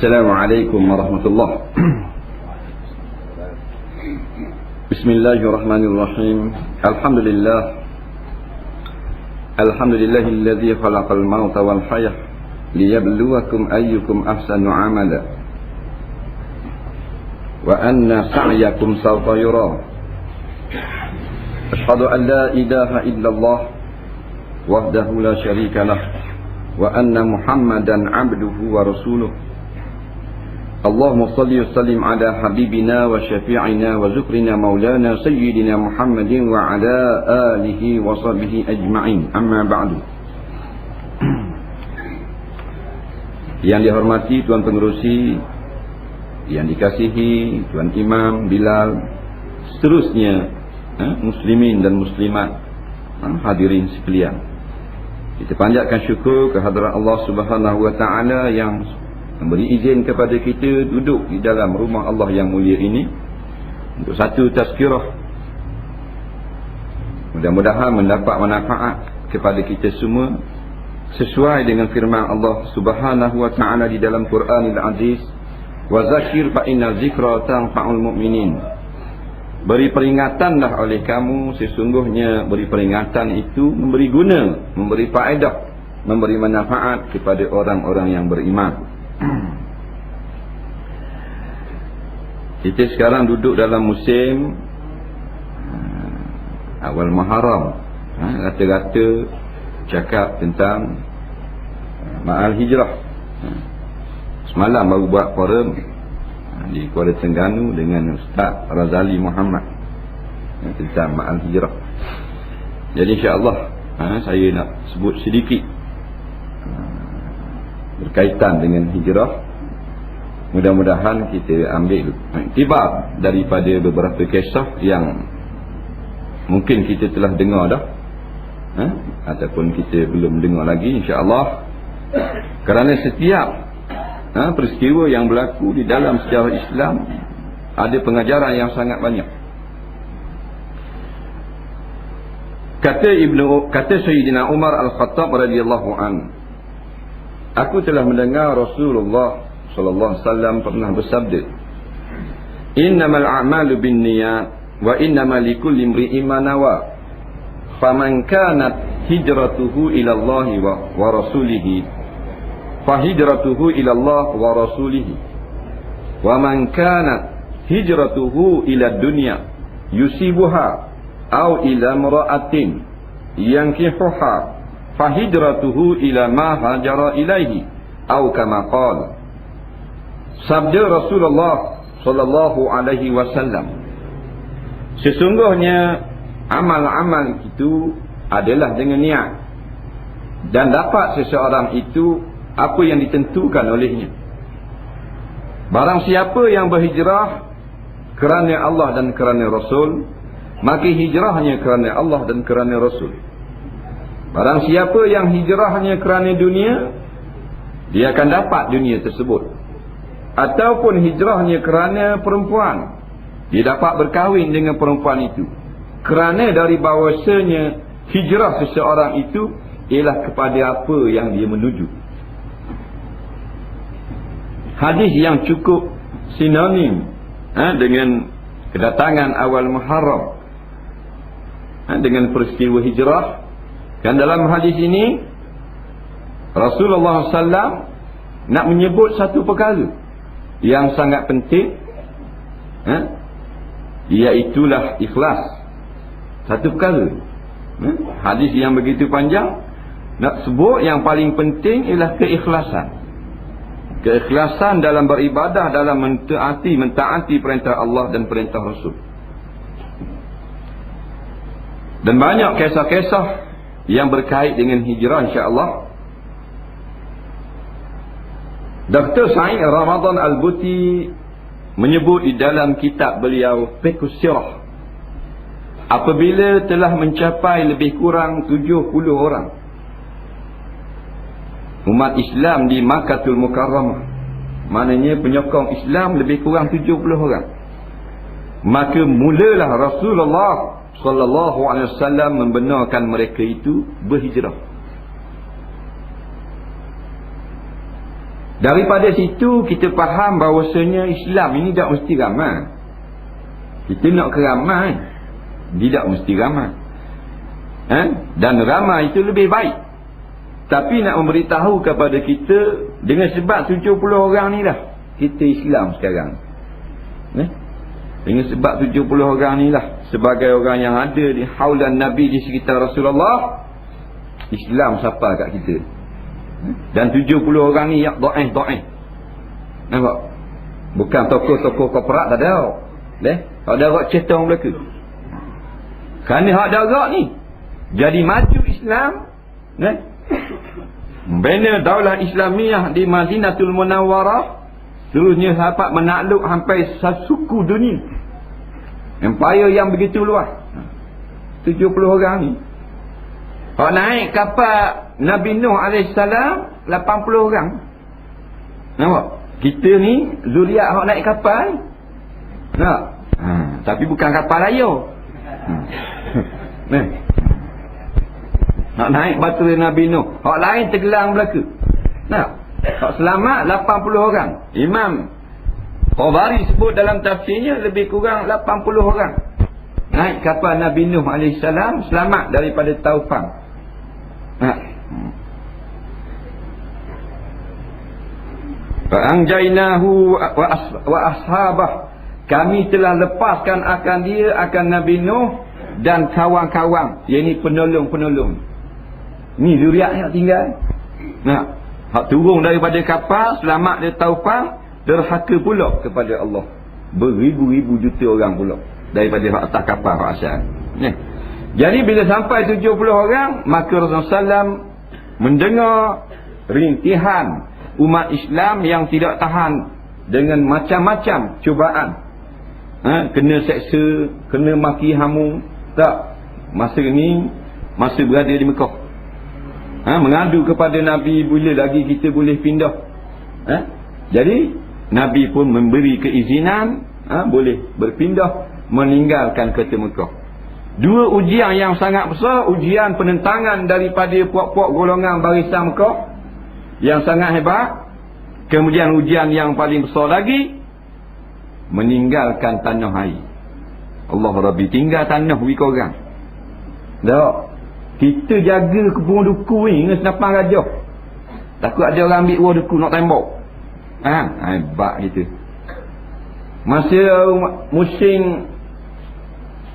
Assalamualaikum warahmatullahi. Bismillahirrahmanirrahim. Alhamdulillahilladzi khalaqal mauta wal hayah liyabluwakum ayyukum ahsanu amala wa anna sa'yakum sawfa yura. Asyhadu an la ilaha illallah wahdahu la syarika lah wa anna Muhammadan 'abduhu wa rasuluh. Allahumma salli wa sallim ala habibina wa syafi'ina wa zukrina maulana sayyidina Muhammadin wa ala alihi wa sahbihi ajma'in. Amma ba'du. Yang dihormati Tuan Pengerusi, yang dikasihi Tuan Imam Bilal, seterusnya muslimin dan muslimat, hadirin sekalian, kita panjatkan syukur kehadrat Allah Subhanahu wa taala yang memberi izin kepada kita duduk di dalam rumah Allah yang mulia ini untuk satu tazkirah. Mudah-mudahan mendapat manfaat kepada kita semua sesuai dengan firman Allah Subhanahu wa taala di dalam Quranil Aziz, wa zakir fa inna zikra tanfa'ul mu'minin. Beri peringatanlah oleh kamu, sesungguhnya beri peringatan itu memberi guna, memberi faedah, memberi manfaat kepada orang-orang yang beriman. Kita sekarang duduk dalam musim awal Muharram. Rata-rata cakap tentang Ma'al Hijrah. Semalam baru buat forum di Kuala Terengganu dengan Ustaz Razali Muhammad tentang Ma'al Hijrah. Jadi insya-Allah saya nak sebut sedikit berkaitan dengan hijrah. Mudah-mudahan kita ambil iktibar daripada beberapa kisah yang mungkin kita telah dengar dah, ataupun kita belum dengar lagi, insya-Allah. Kerana setiap peristiwa yang berlaku di dalam sejarah Islam ada pengajaran yang sangat banyak. Kata Sayyidina Umar Al-Khattab radhiyallahu an, aku telah mendengar Rasulullah sallallahu alaihi wasallam pernah bersabda, innamal a'malu binniyat wa innamal likulli imri'in ma nawa. Faman kanat hijratuhu ila Allah wa rasulih fa hijratuhu ila Allah wa rasulih. Wa man kanat hijratuhu ila dunya yusibuha aw ila imra'atin yankihuha fa hijratuhu ila ma hajara ilaihi aw kama qala. Sabda Rasulullah sallallahu alaihi wasallam, sesungguhnya amal-amal itu adalah dengan niat, dan dapat seseorang itu apa yang ditentukan olehnya. Barang siapa yang berhijrah kerana Allah dan kerana Rasul, maka hijrahnya kerana Allah dan kerana Rasul. Barang siapa yang hijrahnya kerana dunia, dia akan dapat dunia tersebut. Ataupun hijrahnya kerana perempuan, dia dapat berkahwin dengan perempuan itu. Kerana dari bahawasanya hijrah seseorang itu ialah kepada apa yang dia menuju. Hadis yang cukup sinonim dengan kedatangan awal Muharram, dengan peristiwa hijrah. Dan dalam hadis ini Rasulullah SAW nak menyebut satu perkara yang sangat penting, iaitulah ikhlas. Satu perkara, hadis yang begitu panjang, nak sebut yang paling penting ialah keikhlasan. Keikhlasan dalam beribadah, dalam mentaati perintah Allah dan perintah Rasul. Dan banyak kisah-kisah yang berkait dengan hijrah, insya-Allah. Dr. Sa'id Ramadan Al-Buti menyebut di dalam kitab beliau Fiqhus Sirah, apabila telah mencapai lebih kurang 70 orang umat Islam di Makkahul Mukarramah, maknanya penyokong Islam lebih kurang 70 orang, maka mulalah Rasulullah sallallahu alaihi wasallam membenarkan mereka itu berhijrah. Daripada situ kita faham bahawasanya Islam ini tak mesti ramai. Kita nak ke ramai, tidak mesti ramai. Dan ramai itu lebih baik. Tapi nak memberitahu kepada kita, dengan sebab 70 orang ni lah kita Islam sekarang. Dengan sebab 70 orang ni lah, sebagai orang yang ada di haulan Nabi, di sekitar Rasulullah, Islam siapa kat kita. Dan 70 orang ni yang do'eh. Nampak? Bukan tokoh-tokoh korporat tak ada. Tak ada orang cetong belaka. Kerana hak darat ni jadi maju Islam, membina daulah Islamiyah di Madinatul Munawwarah, seterusnya dapat menakluk hampir suku dunia. Empire yang begitu luas. 70 orang ni. Hak naik kapal Nabi Nuh AS 80 orang. Nampak? Kita ni zuriat hak naik kapal. Nak? Tapi bukan kapal layar. Nak naik batu Nabi Nuh. Hak lain tergelam belaka. Nak? Hak selamat 80 orang. Imam Tabari sebut dalam tafsirnya lebih kurang 80 orang naik kapal Nabi Nuh AS selamat daripada taufan. Fa'anjainahu wa ashabah, kami telah lepaskan akan dia, akan Nabi Nuh dan kawan-kawan, iaitu penolong-penolong. Ni zuriat yang tinggal. Hak turun daripada kapal, selamat dari taufan, derhaka pula kepada Allah. Beribu-ribu juta orang pula daripada hak atas kapal hak asal. Jadi bila sampai 70 orang, maka Rasulullah SAW mendengar rintihan umat Islam yang tidak tahan dengan macam-macam cubaan. Kena seksa, kena maki hamu. Tak. Masa ni, masa berada di Mekah, mengadu kepada Nabi, bila lagi kita boleh pindah. Jadi Nabi pun memberi keizinan, boleh berpindah, meninggalkan kota Mekah. Dua ujian yang sangat besar. Ujian penentangan daripada puak-puak golongan barisan Mekah yang sangat hebat. Kemudian ujian yang paling besar lagi, meninggalkan tanah air. Allah Rabbi, tinggal tanah wik orang. Tak. Kita jaga kebun duku ni dengan senapan gajah. Takut ada orang ambil buah duku nak tembak. Hebat kita. Masa musim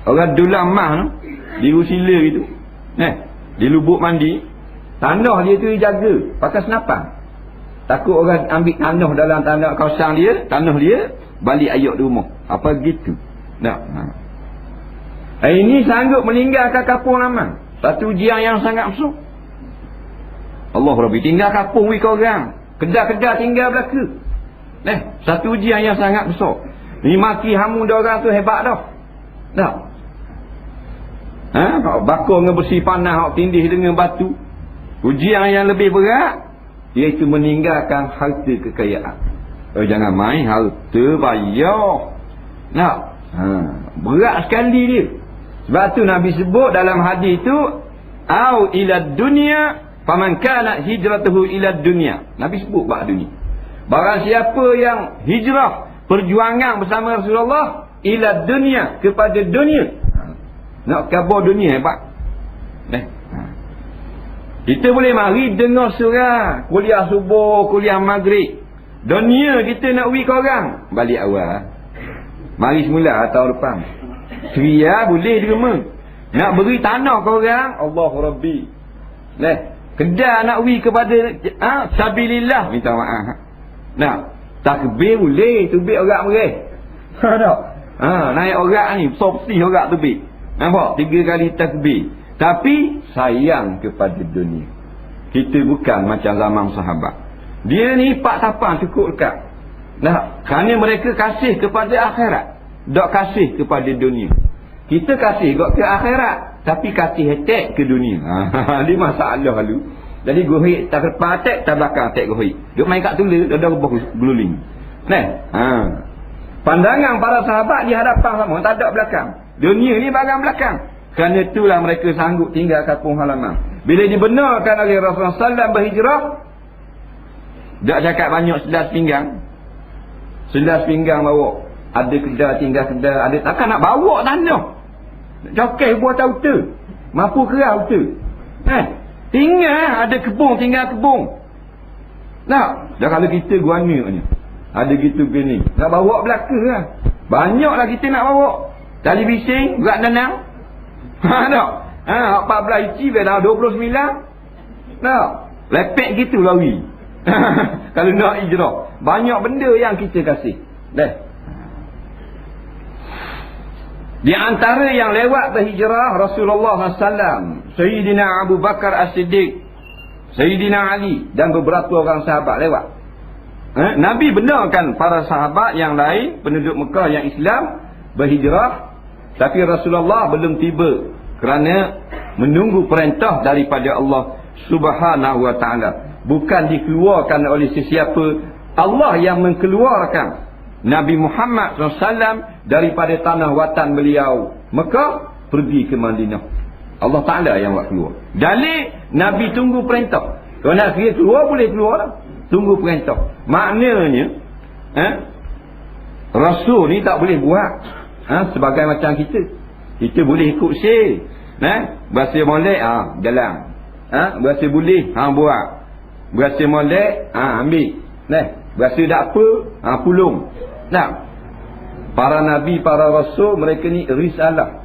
orang dulang mah di Rusila itu, di lubuk mandi, tanah dia tu dijaga pakai senapan. Takut orang ambil tanah dalam tanah kawasan dia, tanah dia balik ayat di rumah. Apa gitu. Ini sanggup meninggalkan kampung lama. Satu ujian yang sangat besar. Allah Rabbi, tinggal kampung wik orang, kedai-kedai tinggal belaka. Satu ujian yang sangat besar. Ni maki hamu dia orang tu hebat dah. Tak. Bakar dengan besi panah, hak tindih dengan batu. Ujian yang lebih berat, iaitu meninggalkan harta kekayaan. Jangan main harta bayar. Tak. Berat sekali dia. Sebab tu Nabi sebut dalam hadis tu, au ila dunya faman kana hijratuhu ila dunya. Nabi sebut bab dunia. Barang siapa yang hijrah, perjuangan bersama Rasulullah, ila dunya, kepada dunia. Nak kabar dunia hebat. Kita boleh mari dengar surah, kuliah subuh, kuliah maghrib. Dunia kita nak pergi ke orang, balik awal. Mari semula tahun depan. Ceria boleh di rumah. Nak beri tanah ke orang, Allah Rabbi. Kedai nak pergi kepada sabilillah, minta maaf. Nak takbir boleh, tubik orang mereh. Tak. Naik orang ni, sopsi orang tubik. Nampak? 3 kali takbir. Tapi sayang kepada dunia. Kita bukan macam zaman sahabat. Dia ni 4 tapan cukup dekat. Kerana mereka kasih kepada akhirat, tak kasih kepada dunia. Kita kasih ke akhirat, tapi kasih attack ke dunia. Dia masalah lalu. Jadi gohik tak depan attack, tak belakang attack gohik. Duk main kat tula, dah rebah geluling. Pandangan para sahabat di hadapan sama, tak ada belakang. Dunia ni barang belakang. Kerana itulah mereka sanggup tinggal kampung halaman. Bila dibenarkan oleh Rasulullah SAW berhijrah, Tak cakap banyak selas pinggang. Selas pinggang bawa. Ada kedai, tinggal kedai. Ada takkan nak bawa tanah. Cokai buat tahu tu. Mampu kerau tu. Tinggal ada kebun, tinggal kebun. Nak. Dah kalau kita guana ni. Ada gitu begini. Nak bawa belaka lah. Banyaklah kita nak bawa. Tali bising, gerak danang. Tak. 14 inci dah 29. Tak. Lepek gitu lari. Kalau nak hijrah. Banyak benda yang kita kasih. Di antara yang lewat berhijrah Rasulullah SAW, Sayyidina Abu Bakar As-Siddiq, Sayyidina Ali dan beberapa orang sahabat lewat. Nabi benarkan para sahabat yang lain, penduduk Mekah yang Islam berhijrah, tapi Rasulullah belum tiba kerana menunggu perintah daripada Allah Subhanahu wa ta'ala. Bukan dikeluarkan oleh sesiapa, Allah yang mengeluarkan Nabi Muhammad SAW daripada tanah watan beliau Mekah pergi ke Madinah. Allah Ta'ala yang buat keluar. Dalil Nabi tunggu perintah. Kalau nak kira keluar boleh keluar lah. Tunggu perintah. Maknanya Rasul ni tak boleh buat sebagai macam kita. Kita boleh ikut sel. Berasa molek jalan. Berasa boleh buat. Berasa molek ambil. Berasa tak apa pulung. Para nabi, para rasul, mereka ni risalah,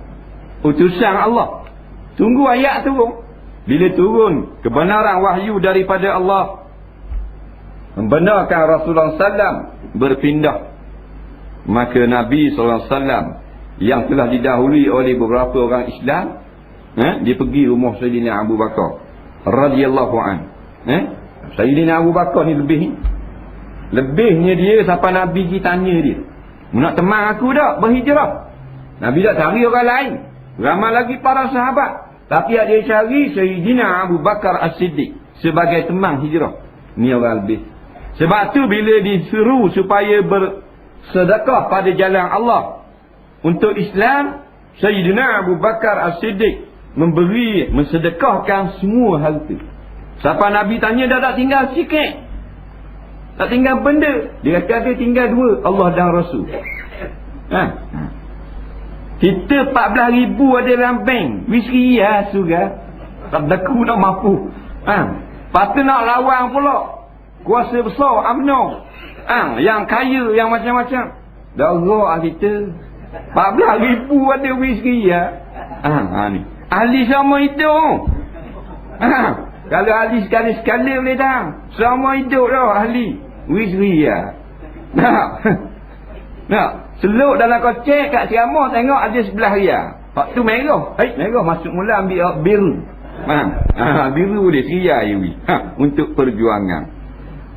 utusan Allah. Tunggu ayat turun. Bila turun kebenaran wahyu daripada Allah, membenarkan Rasulullah SAW berpindah, maka Nabi SAW yang telah didahului oleh beberapa orang Islam, dia pergi rumah Sayyidina Abu Bakar radhiyallahu an. Sayyidina Abu Bakar ni lebihnya dia sampai Nabi tanya dia, nak teman aku tak berhijrah? Nabi tak cari orang lain, ramai lagi para sahabat, tapi dia cari Sayyidina Abu Bakar As-Siddiq sebagai teman hijrah. Ni orang lebih. Sebab tu bila disuruh supaya bersedekah pada jalan Allah untuk Islam, Sayyidina Abu Bakar As-Siddiq mensedekahkan semua harta. Sampai Nabi tanya, dah tak tinggal sikit, tak tinggal benda. Dia kata dia tinggal dua, Allah dan Rasul. Kita 14,000 ada dalam bank. Whisky sugar. Tak berlaku nak mampu. Lepas tu nak lawan pula kuasa besar UMNO, yang kaya, yang macam-macam. Darah kita 14,000 ada whisky ni. Ahli sama hidup. Kalau ahli sekali-sekali boleh dah. Sama hidup dah ahli whisky Nak seluk dalam kocek kat Siamah, tengok ada 11 riyal. Pak tu merah. Merah masuk mula ambil biru. Biru boleh riyal untuk perjuangan.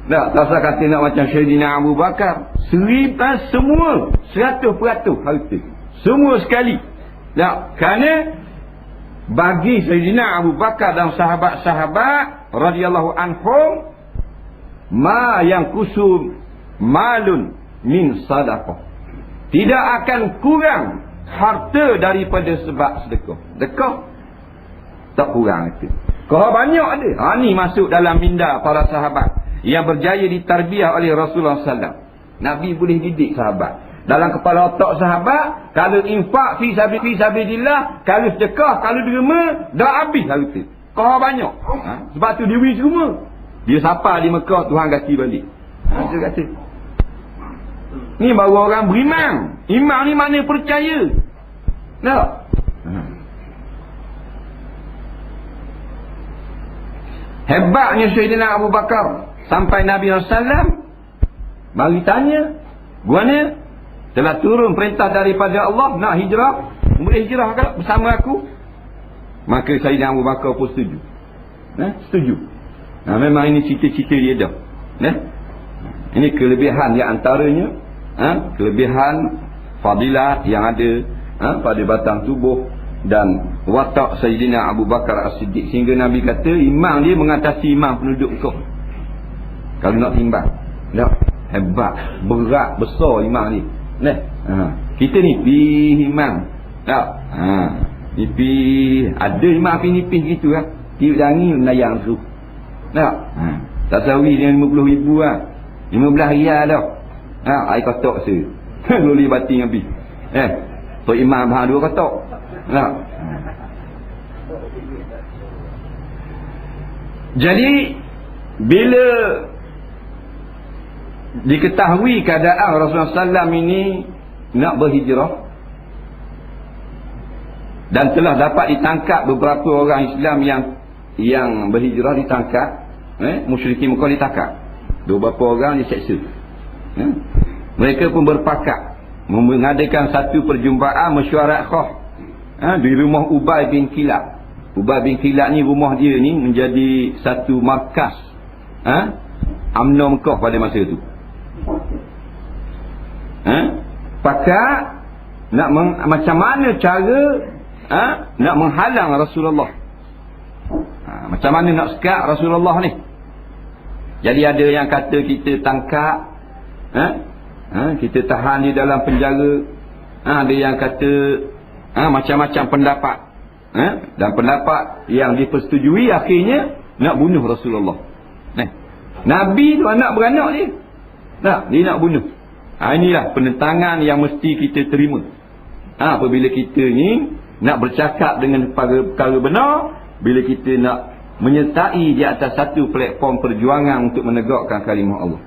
Tak rasa kata nak macam Sayyidina Abu Bakar, semua 100% harta. Semua sekali. Kerana bagi Sayyidina Abu Bakar dan sahabat-sahabat radhiyallahu anhum, ma yang kusum malun min sadaqah, tidak akan kurang harta daripada sebab sedekah. Sedekah tak kurang itu. Kau banyak ada. Ni masuk dalam minda para sahabat yang berjaya ditarbiyah oleh Rasulullah SAW. Nabi boleh didik sahabat. Dalam kepala otak sahabat, kalau infak fi sabilillah, kalau sedekah, kalau derma, dah habis harta. Kau banyak. Sebab tu dia wis semua. Dia sapa di Mekah, Tuhan ganti balik. Dia kata, ni baru orang beriman. Iman ni mana percaya. Tak? Hebatnya Sayyidina Abu Bakar. Sampai Nabi SAW mari tanya, guana telah turun perintah daripada Allah nak hijrah, boleh hijrah ke bersama aku? Maka Sayyidina Abu Bakar pun setuju. Setuju. Memang ini cita-cita dia dah. Ini kelebihan di antaranya, kelebihan fadilah yang ada pada batang tubuh dan watak Sayyidina Abu Bakar As-Siddiq, sehingga Nabi kata iman dia mengatasi iman penduduk kau. Kalau nak timbang, hebat, berat, besar iman ni. Kita ni iman. Nipis, ada iman nipis gitu tiup jangi menayang tu. Tasawi dengan 50,000 lah. 15 riyal dah. Air kotak se. Luli batin habis. Tok Imam hang 2 kotak. Jadi bila diketahui keadaan Rasulullah SAW ini nak berhijrah dan telah dapat ditangkap beberapa orang Islam yang berhijrah, ditangkap, musyrikin Mekah ditangkap, beberapa orang diseksa, mereka pun berpakat mengadakan satu perjumpaan mesyuarat khas di rumah Ubay bin Kilab. Ubay bin Kilab ni, rumah dia ni menjadi satu markas UMNO Mekah pada masa tu. Pakat nak macam mana cara nak menghalang Rasulullah, macam mana nak sekat Rasulullah ni. Jadi ada yang kata kita tangkap, kita tahan di dalam penjara, ada yang kata macam-macam pendapat, dan pendapat yang dipersetujui akhirnya nak bunuh Rasulullah. Nabi tu anak beranak dia, dia nak bunuh. Inilah penentangan yang mesti kita terima apabila kita ni nak bercakap dengan perkara benar, bila kita nak menyertai di atas satu platform perjuangan untuk menegakkan kalimah Allah.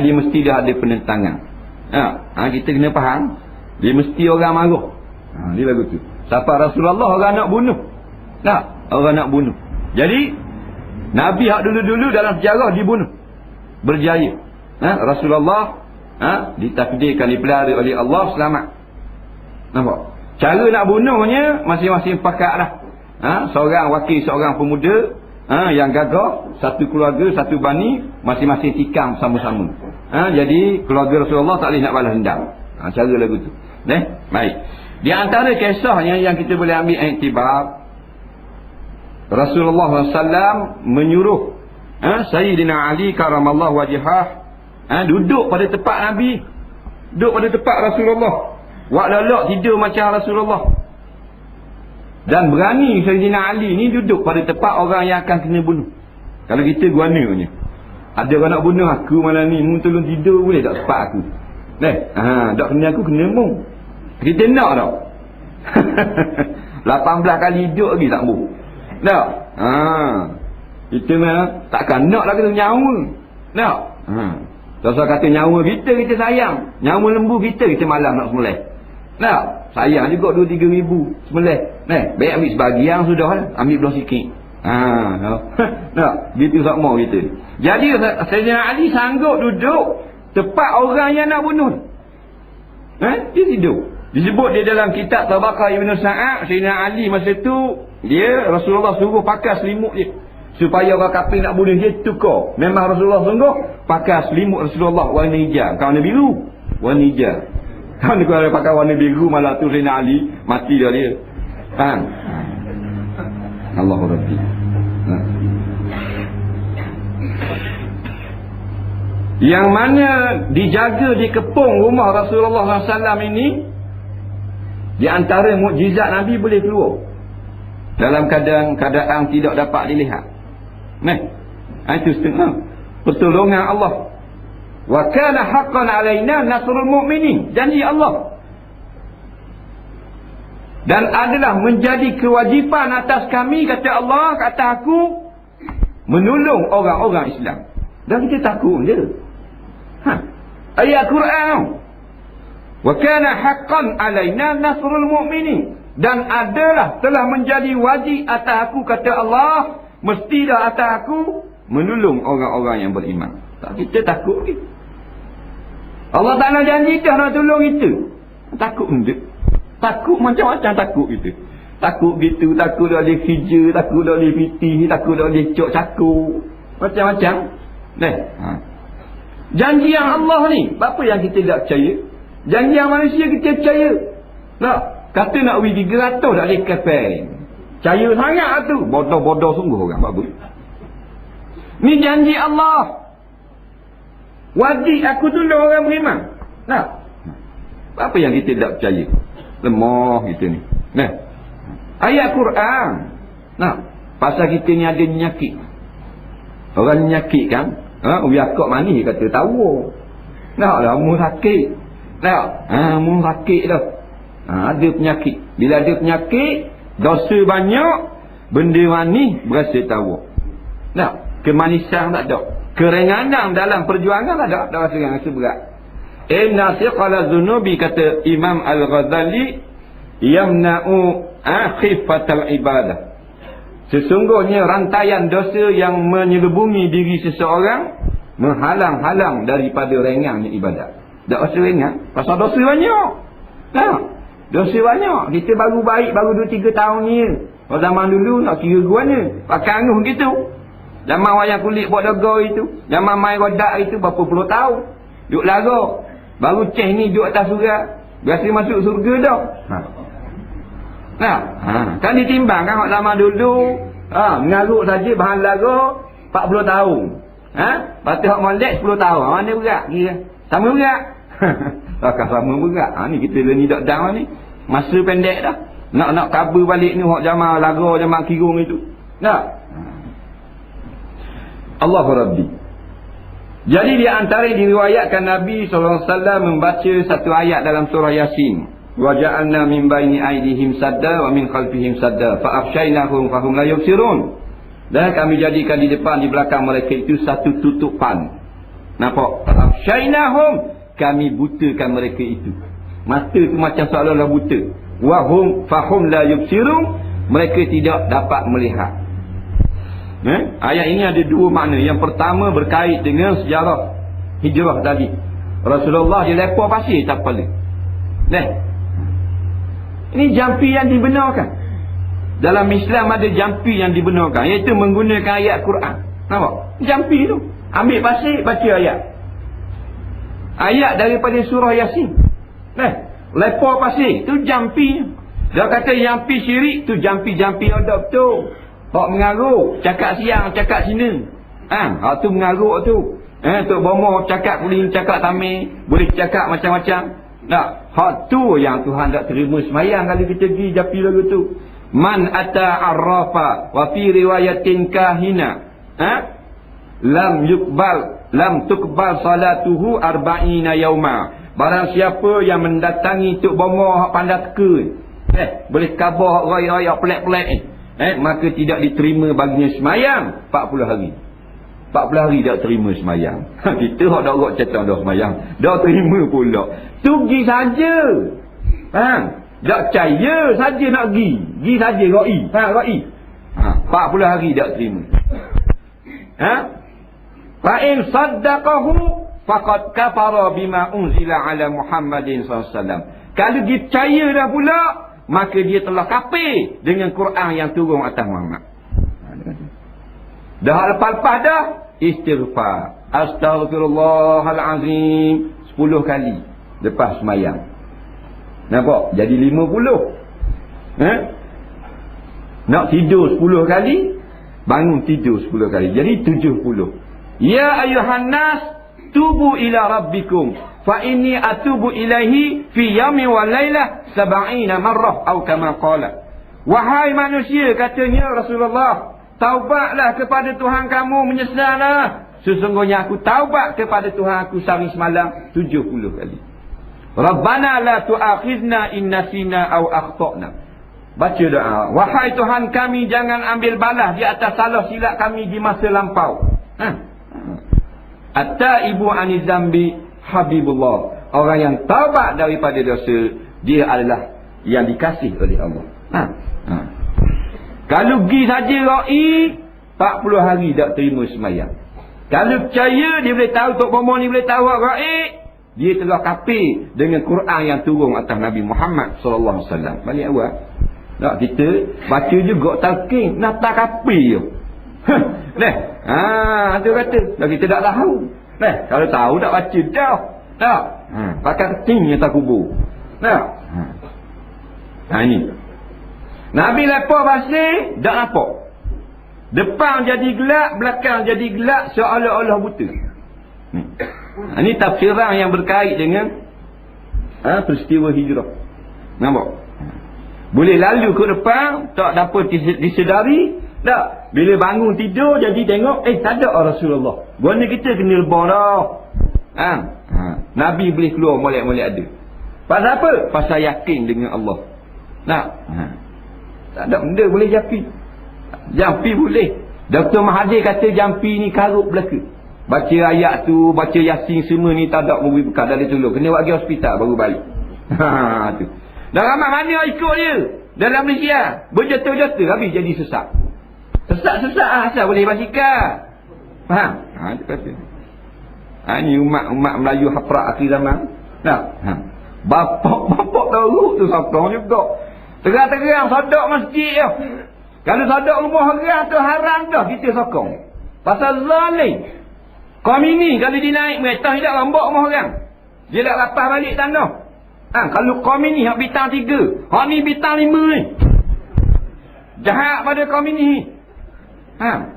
Dia mesti dah ada penentangan. Kita kena faham, dia mesti orang marah. Dia lagu tu. Siapa Rasulullah orang nak bunuh. Orang nak bunuh. Jadi Nabi hak dulu-dulu dalam sejarah dibunuh, berjaya. Rasulullah ditakdirkan, dipelihara oleh Allah, selamat. Nampak? Cara nak bunuhnya masing-masing pakat dah. Seorang wakil, seorang pemuda yang gagah, satu keluarga, satu bani, masing-masing tikam sama-sama. Jadi keluarga Rasulullah tak boleh nak balas dendam. Cara lagu tu. Baik. Di antara kisahnya yang kita boleh ambil iktibar, Rasulullah SAW menyuruh Sayyidina Ali karamallahu wajhah duduk pada tempat Nabi, duduk pada tempat Rasulullah, wak lelak tidur macam Rasulullah. Dan berani Sayyidina Ali ni duduk pada tempat orang yang akan kena bunuh. Kalau kita guana punya, ada orang nak bunuh aku malam ni, mu tolong tidur boleh tak tempat aku. Tak kena aku, kena mu. Kita nak tau. 18 kali duduk lagi tak mu. Tak? Kita memang takkan nak lah kena nyawa. Tak? Kalau kata nyawa kita sayang. Nyawa lembu kita malas nak semulai. Tak? Sayang juga 2-3 ribu semulai. Baik ambil sebahagian sudah lah. Ambil belah sikit. Tak? Gitu sama kita. Jadi Sayyidina Ali sanggup duduk tepat orang yang nak bunuh. Dia tidur. Disebut dia dalam kitab Tabaqah Ibn Sa'ad, Sayyidina Ali masa tu, dia Rasulullah suruh pakai selimut dia supaya orang kafir nak bunuh dia tukar. Memang Rasulullah sungguh pakai selimut Rasulullah warna hijau, warna biru, warna hijau. Kalau dia pakai warna biru malah tu Sayyidina Ali mati dah dia. Faham? Allahu Rabbi. Yang mana dijaga di kepung rumah Rasulullah SAW ini, di antara mukjizat Nabi boleh keluar dalam keadaan tidak dapat dilihat. Itu setengah pertolongan Allah. Wa kana haqqan alaina nasrul mu'minin, janji Allah. Dan adalah menjadi kewajipan atas kami, kata Allah, kata aku, menolong orang-orang Islam. Dan kita takut je. Ayat Quran. Wa kana haqqan alaina nasrul mu'minin, dan adalah telah menjadi wajib atas aku, kata Allah, mestilah atas aku menolong orang-orang yang beriman. Tak, kita takut ke? Allah Ta'ala janji dah nak tolong kita. Takut ke? Takut macam-macam takut kita. Takut gitu, takut dah boleh kerja, takut dah boleh piti, takut dah boleh cok cakur, macam-macam. Janji yang Allah ni, apa yang kita tak percaya? Janji yang manusia kita percaya. Tak? Kata nak pergi 300 tak boleh kapal. Percaya sangat tu. Bodoh-bodoh sungguh orang. Bagus. Ni janji Allah. Wajib aku tolong orang beriman. Tak? Apa yang kita tak percaya? Lemah kita ni. Ayat Quran. Pasal kita ni ada penyakit. Orang nyakit kan, biakak manis kata tahu. Naklah mu sakit. Nak, mu sakit dah. Ada penyakit. Bila ada penyakit, dosa banyak, benda manis berasa tahu. Nak, kemanisan tak ada. Keringanan dalam perjuangan tak ada. Tak rasa yang rasa berat. Inna siqala zunubi, kata Imam Al-Ghazali, yamna'u khifatal ibadah. Sesungguhnya rantaian dosa yang menyelubungi diri seseorang menghalang-halang daripada ringannya ibadat. Tak rasa ringan pasal dosa banyak. Nah, dosa banyak. Kita baru baik baru 2-3 tahun ni. Kalau zaman dulu nak kira guana, pakai anguh gitu. Zaman wayang kulit buat daga itu, zaman main rodak itu berapa puluh tahun. Duduk laga. Baru ceh ni duduk atas surga, biasa masuk surga dah. Kan ditimbang kan zaman dulu, mengarut saja bahan laga 40 tahun. Lepas tu hak molek 10 tahun. Mana berat kira? Sama berat. Takkan sama berat. Ni kita ni dak down ni. Masa pendek dah. Nak cover balik ni hak zaman laga, zaman kirung itu. Nak. Allahu Rabbi. Jadi di antara diriwayatkan Nabi SAW membaca satu ayat dalam surah Yasin. Wa ja'alna min baini aydihim sadda wa min khalfihim sadda fa afshaynahum fahum la yubsirun. Dan kami jadikan di depan di belakang mereka itu satu tutupan. Nampak? Fa afshaynahum, kami butakan mereka itu. Mata tu macam seolah-olah buta. Wa hum fahum la yubsirun, mereka tidak dapat melihat. Ayat ini ada dua makna. Yang pertama berkait dengan sejarah hijrah tadi. Rasulullah dia lepas pasir tak kepala. Ini jampi yang dibenarkan. Dalam Islam ada jampi yang dibenarkan, iaitu menggunakan ayat Quran. Nampak? Jampi tu. Ambil pasir, baca ayat. Ayat daripada surah Yasin. Lepas pasir tu jampi. Dia kata jampi syirik tu jampi-jampi ada betul. Hak mengaruk, cakap siang, cakap sini. Hak tu mengaruk tu. Tok bomoh cakap kuling, cakap tamir, boleh cakap macam-macam. Tak, hak tu yang Tuhan tak terima semayang kalau kita pergi japi lagu tu. Man ata arrafa wa fi riwayatin kahina. Lam tuqbal salatuhu arba'ina yauma. Barang siapa yang mendatangi tok bomoh hak pandai teka. Boleh khabar raya-raya pelik-pelik ni. Maka tidak diterima baginya semayang 40 hari. 40 hari tak terima semayang. Kita hak dak rot cetang dah semayang, dak terima pula. Tu pergi saja. Tak percaya saja nak pergi saja rai. Rai. 40 hari tak terima. Fa in saddaqahu faqad kafara bima unzila ala Muhammadin sallallahu alaihi wasallam. Kalau dia percaya dah pula, maka dia telah kafir dengan Quran yang turun atas Muhammad. Dah lepas-lepas dah istighfar, astaghfirullahalazim 10 kali lepas semayang. Nampak? Jadi 50. Nak tidur 10 kali, bangun tidur 10 kali, jadi 70. Ya ayuhan nas, tubu ila rabbikum fa inni atubu ilaihi fi yawmi wa lailah 70 marrah atau kama qala. Wahai manusia, katanya Rasulullah, taubatlah kepada Tuhan kamu, menyesallah. Sesungguhnya aku taubat kepada Tuhan aku sehari semalam 70 kali. Rabbana la tu'akhidna in nasina aw akhtana. Baca doa, wahai Tuhan kami, jangan ambil balas di atas salah silap kami di masa lampau. At-taibu ani zambi habibullah. Orang yang taubat daripada dosa, dia adalah yang dikasih oleh Allah. Kalau pergi saja ra'i 40 hari tak terima semayang. Kalau percaya, dia boleh tahu Tok Bomoh ni boleh tahu ra'i, dia telah kafir dengan Quran yang turun atas Nabi Muhammad sallallahu alaihi wasallam. Balik awal. Tak, kita baca juga talqin, nak tak kafir je. Dia kata, dah kita tak tahu. Kalau tahu tak baca dah. Tak. Pakai ketingnya tak kubur. Tak. Ini. Nabi lepas pasir, tak nampak. Depan jadi gelap, belakang jadi gelap, seolah-olah buta. Ini tafsiran yang berkait dengan peristiwa hijrah. Nampak? Boleh lalu ke depan, tak dapat disedari. Tak. Bila bangun tidur jadi tengok, tak ada Rasulullah. Guna kita kena lebah dah. Nabi boleh keluar molek-molek ada. Pasal apa? Pasal yakin dengan Allah. Tak. Tak ada benda boleh jampi boleh. Dr. Mahathir kata jampi ni karut belaka. Baca ayat tu, baca Yasin semua ni tak ada memberi bekal dari tolong. Kena buat pergi hospital baru balik. Tu. Dan ramai mana ikut dia dalam Malaysia. Berjuta-juta habis jadi sesat. Sesat asal boleh basikal. Faham? Dia kata. Ni umat Melayu haprak akhir zaman. Tak? Bapak tahu tu sokong juga. Terang-terang sodok masjid je. Kalau sodok rumah orang tu haram dah kita sokong. Pasal zalim. Komini kalau dia naik mereka tidak rambak rumah orang. Dia tak lapar balik tanah. Kalau komini hak bintang 3, hak ni bintang 5 ni. Jahat pada komini.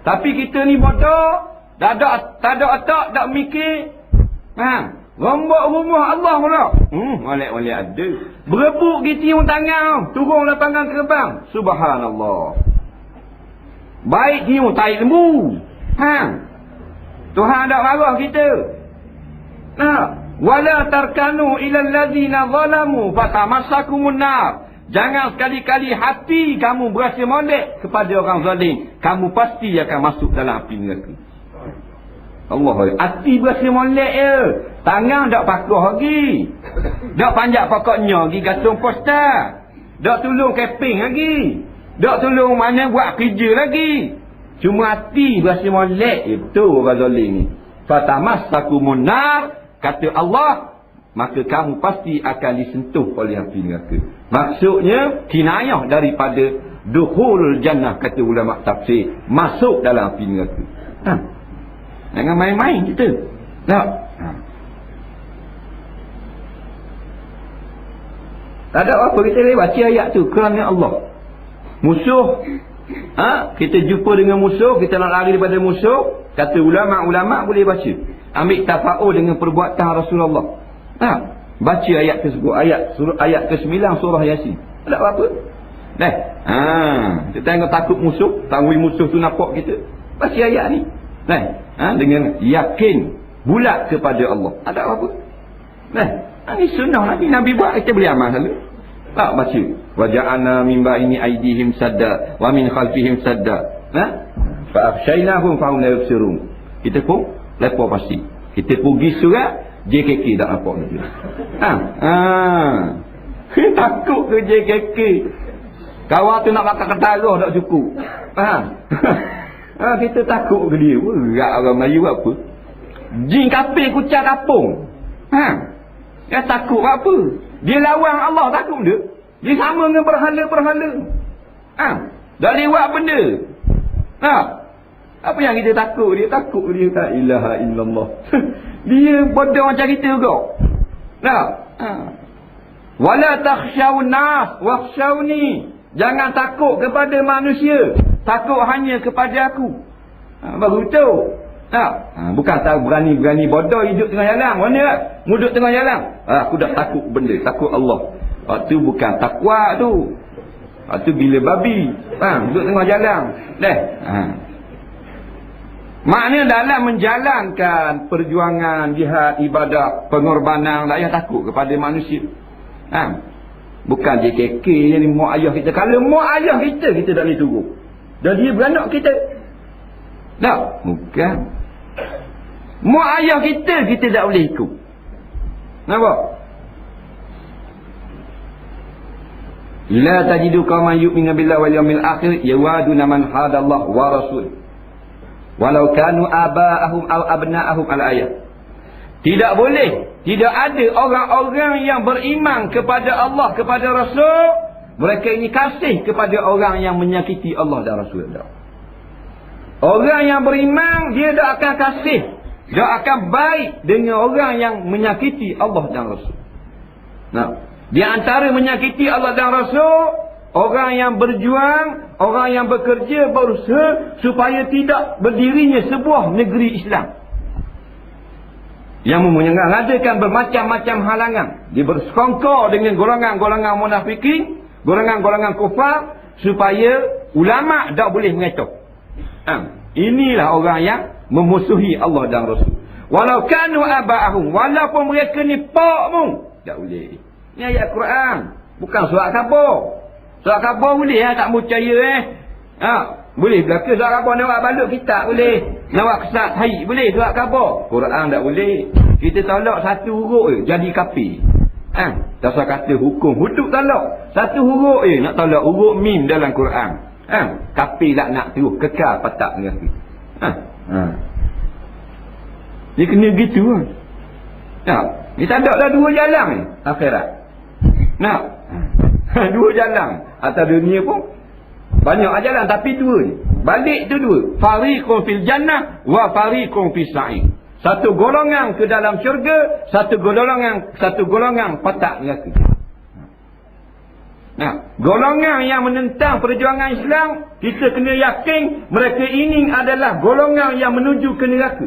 Tapi kita ni bodoh, tak ada otak, tak mikir. Rambak rumah Allah pula. Molek-molek ada. Berebut kita yang tangan, turun lapangan terbang. Subhanallah. Baik dia tarik lembu. Tuhan tak marah kita. Wala tarkanu ilal ladzina zalamu fatamassakumun nar. Jangan sekali-kali hati kamu berasa molek kepada orang zalim. Kamu pasti akan masuk dalam api neraka. Allah, hati berasa molek je. Tangan tak pakuh lagi. Tak panjat pokoknya lagi gantung poster. Tak tolong keping lagi. Tak tolong mana buat kerja lagi. Cuma hati berasa molek je. Betul orang zalim ni. Fatamassakumun nar. Kata Allah, maka kamu pasti akan disentuh oleh api neraka. Maksudnya kinayah daripada dukhul jannah, kata ulama tafsir, masuk dalam api neraka. Jangan main-main kita. Tak ada apa kita boleh baca ayat tu kerana Allah. Musuh, kita jumpa dengan musuh, kita nak lari daripada musuh, kata ulama-ulama boleh baca. Ambil tafa'ul dengan perbuatan Rasulullah. Baca ayat tersebut, ayat ke-9 surah Yasin. Tak ada apa-apa. Kita tengok takut musuh, tangui musuh tu nampak kita. Baca ayat ni. Dengan yakin bulat kepada Allah. Ada apa-apa. Ini sunnah Nabi buat, kita boleh amal selalu. Tak baca. Waja'ana min ba'ini aydihim sadda wa min khalfihim sadda. Fa'afshaynahum fahum la yubsirun. Kita pun lepas pasti. Kita pergi surat JKK tak nampak dia. Takut ke JKK. Kawan tu nak makan ketara tak cukup. Kita takut ke dia. Berat orang Melayu apa? Jin kafir kucing kapung. Dia takut apa? Dia lawan Allah, takut dia. Dia sama dengan berhala-berhala. Dah lewat benda. Apa yang kita takut? Dia takut dia. La ilaha illallah. Dia bodoh macam kita juga. Wala takhshawun nas wakhshawni. Jangan takut kepada manusia. Takut hanya kepada aku. Baru tu. Bukan tahu berani-berani bodoh hidup tengah jalan. Mana duduk tengah jalan? Aku dah takut benda. Takut Allah. Waktu bukan takwa tu. Waktu bila babi. Duduk tengah jalan. Maknanya dalam menjalankan perjuangan, jihad, ibadah, pengorbanan, tak payah takut kepada manusia. Bukan JKK yang ni mak ayah kita. Kalau mak ayah kita, kita tak boleh tunggu. Dan dia beranak kita. Tak, bukan. Mak ayah kita, kita tak boleh ikut. Nampak? La tajidu qauman yu'minuna billahi wal yawmil akhir yawaduna man hadallahu wa rasul. Walau kanu aba'ahum aw abna'ahum al-ayat. Tidak boleh, tidak ada orang-orang yang beriman kepada Allah, kepada Rasul, mereka ini kasih kepada orang yang menyakiti Allah dan Rasul. Orang yang beriman, dia tak akan kasih, dia akan baik dengan orang yang menyakiti Allah dan Rasul. Di antara menyakiti Allah dan Rasul, orang yang berjuang, orang yang bekerja, berusaha supaya tidak berdirinya sebuah negeri Islam yang mengadakan bermacam-macam halangan. Dia bersekongkol dengan golongan-golongan munafikin, golongan-golongan kufar, supaya Ulama tak boleh mengatur. Inilah orang yang memusuhi Allah dan Rasul. Walau kanu aba'ahum, walaupun mereka ni pakmu, tak boleh. Ni ayat Quran, bukan surat khabar. Surat khabar boleh tak percaya boleh belaka surat khabar, nak balut kitab boleh, nak kesat haid boleh, surat khabar. Quran tak boleh. Kita tolak satu huruf jadi kafir. Tak usah kata hukum hudud tolak. Satu huruf nak tolak huruf mim dalam Quran. Kafir laknat terus kekal patak neraka. Dia kena gitu dia tak ada dah dua jalan ni akhirat. Dua jalan. Atas dunia pun banyak jalan, tapi dua ni. Balik tu dua. Fariqun fil jannah wa fariqun fis sa'ir. Satu golongan ke dalam syurga, satu golongan patak neraka. Golongan yang menentang perjuangan Islam, kita kena yakin mereka ini adalah golongan yang menuju ke neraka.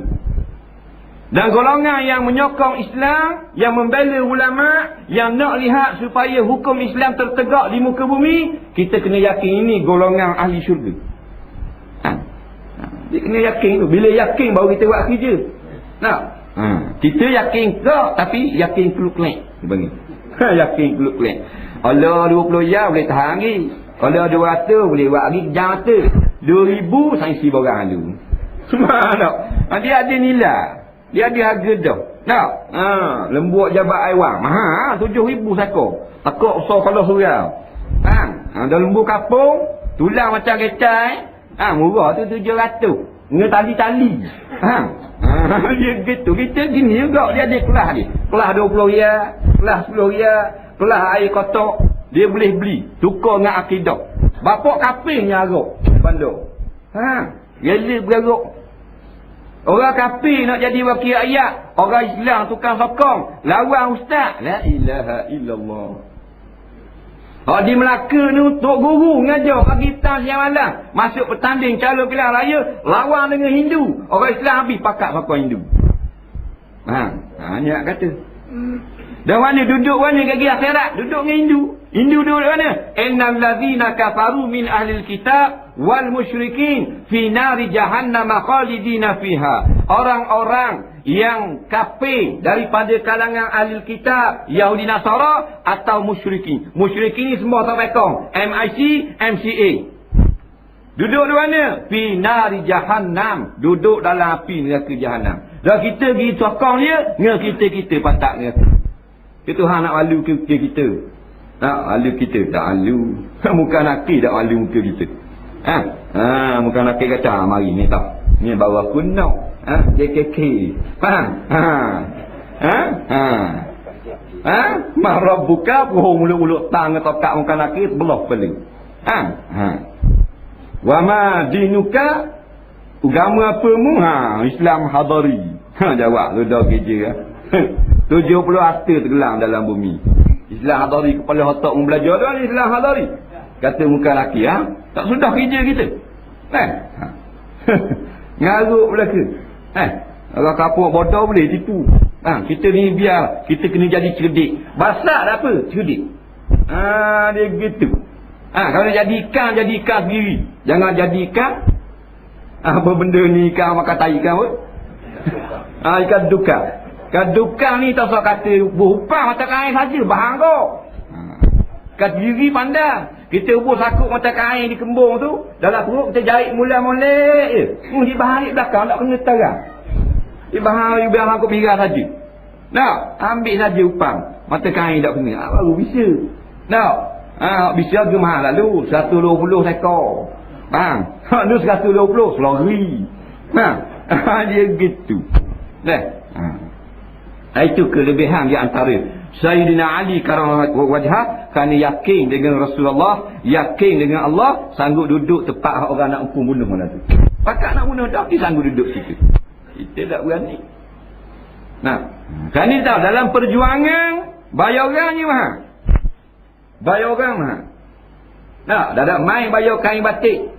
Dan golongan yang menyokong Islam, yang membela ulama, yang nak lihat supaya hukum Islam tertegak di muka bumi, kita kena yakin ini golongan ahli syurga. Dia kena yakin tu. Bila yakin baru kita buat kerja. Kita yakin tak, tapi yakin keluk-kelek. Yakin keluk-kelek. Allah 20 jam boleh tahan lagi. Allah 200 boleh buat lagi jam mata. 2000 sainsi borang tu. Mana? Dia ada nilai. Dia ada harga dah. Lembut jabat aiwan. Mahal 7,000 sako. Takut usah kalau surau. Dah lembu kapung, tulang macam kecai. Murah tu 700. Dengan tali-tali. Dia gitu. Kita gini juga. Dia ada kelas dia. Kelas 20 riyal, kelas 10 riyal, kelas air kotak. Dia boleh beli. Tukar dengan akidah. Bapak kafir yang arok. Bandar. Gila berarok. Orang kafir nak jadi wakil rakyat. Orang Islam tukang sokong. Lawan ustaz. La ilaha illallah. Di Melaka ni Tok Guru mengajar pagi petang siang malam. Masuk bertanding calon pilihan raya, lawan dengan Hindu. Orang Islam habis pakat sokong Hindu. Ni nak kata. Dan mana duduk mana gigi akhirat? Duduk dengan Hindu. Hindu duduk mana? Innal ladzina kafaru min ahlil kitab wal musyrikin fi nari jahannam khalidina fiha. Orang-orang yang kafir daripada kalangan ahli kitab, Yahudi Nasara atau musyrikin. Musyrikin ni semua tak pekong. MIC, MCA. Duduk di mana? Fi nari jahannam. Duduk dalam api neraka jahannam. Dan kita pergi sokong dia, dengan kita patak neraka. Itu hang nak alu ke kita. Alu kita tak alu. Muka nakir tak alu muka kita. Muka nakir kata mari ni tak. Ni baru aku nak. JKK. Faham? Marab buka puhung mulut-mulut tang tokak muka nakir belah beli. Wa ma dinuka? Agama apamu? Islam hadari. Jawab sudah kerja. 70 harta tenggelam dalam bumi. Islam hadari, kepala otak orang belajar tu Islam hadari. Kata muka laki, tak sudah kerja kita. Ngaruk belaka. Kalau kapur bodoh boleh tipu. Kita ni biar, kita kena jadi cerdik. Basak tak apa, cerdik. Dia gitu. Kalau jadi ikan sendiri. Jangan jadi ikan. Apa benda ni ikan makan tai ikan pun. Ikan dukang. Ikan dukang ni tak usah kata berhupang mata kain saja, bahang kau. Kat diri pandang. Kita ubur sakut mata kain di kembung tu, dalam perut kita jahit molek je. Dia bahang belakang tak kena terang. Dia bahang biar aku pirah saja. Nak ambil saja upang. Mata kain tak kena. Baru bisa. Nak bisa harga mahal lalu 120 ekor. Bang, lu 120 selori. Dia gitu. Itu kelebihan di antara Sayyidina Ali karamah wajhah, kerana yakin dengan Rasulullah, yakin dengan Allah, sanggup duduk tepat orang nak hukum bunuh mana tu. Pakat nak bunuh tak, dia sanggup duduk situ. Kita tak berani. Kerana tahu dalam perjuangan bayarannya mahal. Bayaran mahal. Tak ada main bayar kain batik.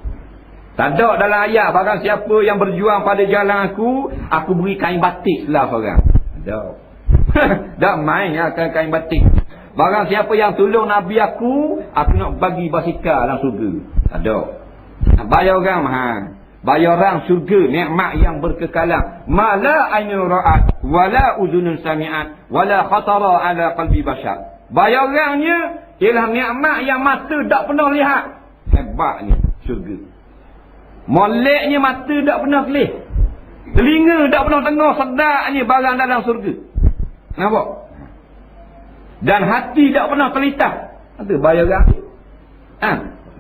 Tak ada dalam ayat barang siapa yang berjuang pada jalan aku beri kain batik selah orang. Tak. Tak main kain batik. Barang siapa yang tolong Nabi aku nak bagi basikal dalam surga. Tak ada. Bayar orang bayar orang syurga nikmat yang berkekalan. Mala ainun ra'at wala uzunun sami'at wala khatara ala qalbi bashar. Bayar orangnya ialah nikmat yang mata tak pernah lihat. Hebatnya syurga. Moleknya mata tak pernah lihat. Telinga tak pernah dengar sedapnya barang dalam syurga. Nampak? Dan hati tak pernah terlintas. Ada bayar orang.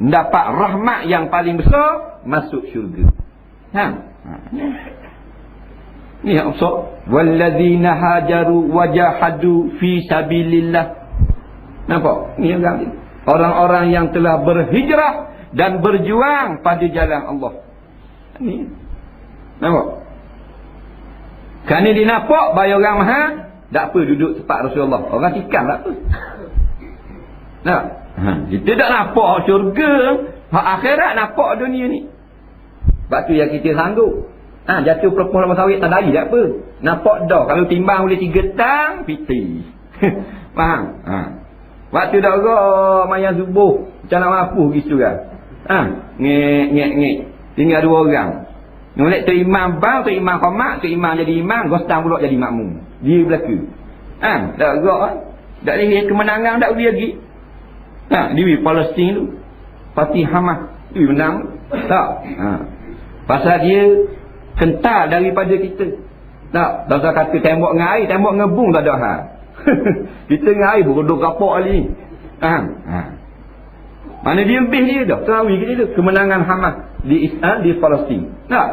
Dapat rahmat yang paling besar, masuk syurga. Ni yang maksud walladzina hajaru wajahadu fi sabilillah. Nampak? Ni orang-orang yang telah berhijrah dan berjuang pada jalan Allah. Ni. Nampak? Kerana dia nampak bayar orang mahal, tak apa duduk tempat Rasulullah. Orang tikam tak apa. Nah, kita tak nampak syurga, hak akhirat nampak dunia ni. Sebab tu yang kita sanggup. Jatuh perempuan lama sawit tak lari tak apa. Nampak dah. Kalau timbang boleh 3 tang, piti. Faham? Waktu dah gerak mayang subuh, macam nak mampu gitu kan. Ngek. Tinggal 2 orang. Nolek tu imam bang, tu imam qamat, tu imam jadi imam, gostang pula jadi makmum. Dia belaka. Tak gerak. Tak boleh kemenangan tak boleh lagi. Dia Palestin tu. Parti Hamas. Dia menang. Tak. Pasal dia kental daripada kita. Tak. Pasal kata tembok dengan air, tembok ngebung tak ada hal. Kita dengan air pun duduk kapok kali. Mana dia lebih dia dah. Terawih kita tu. Kemenangan Hamas di Palestin. Tak.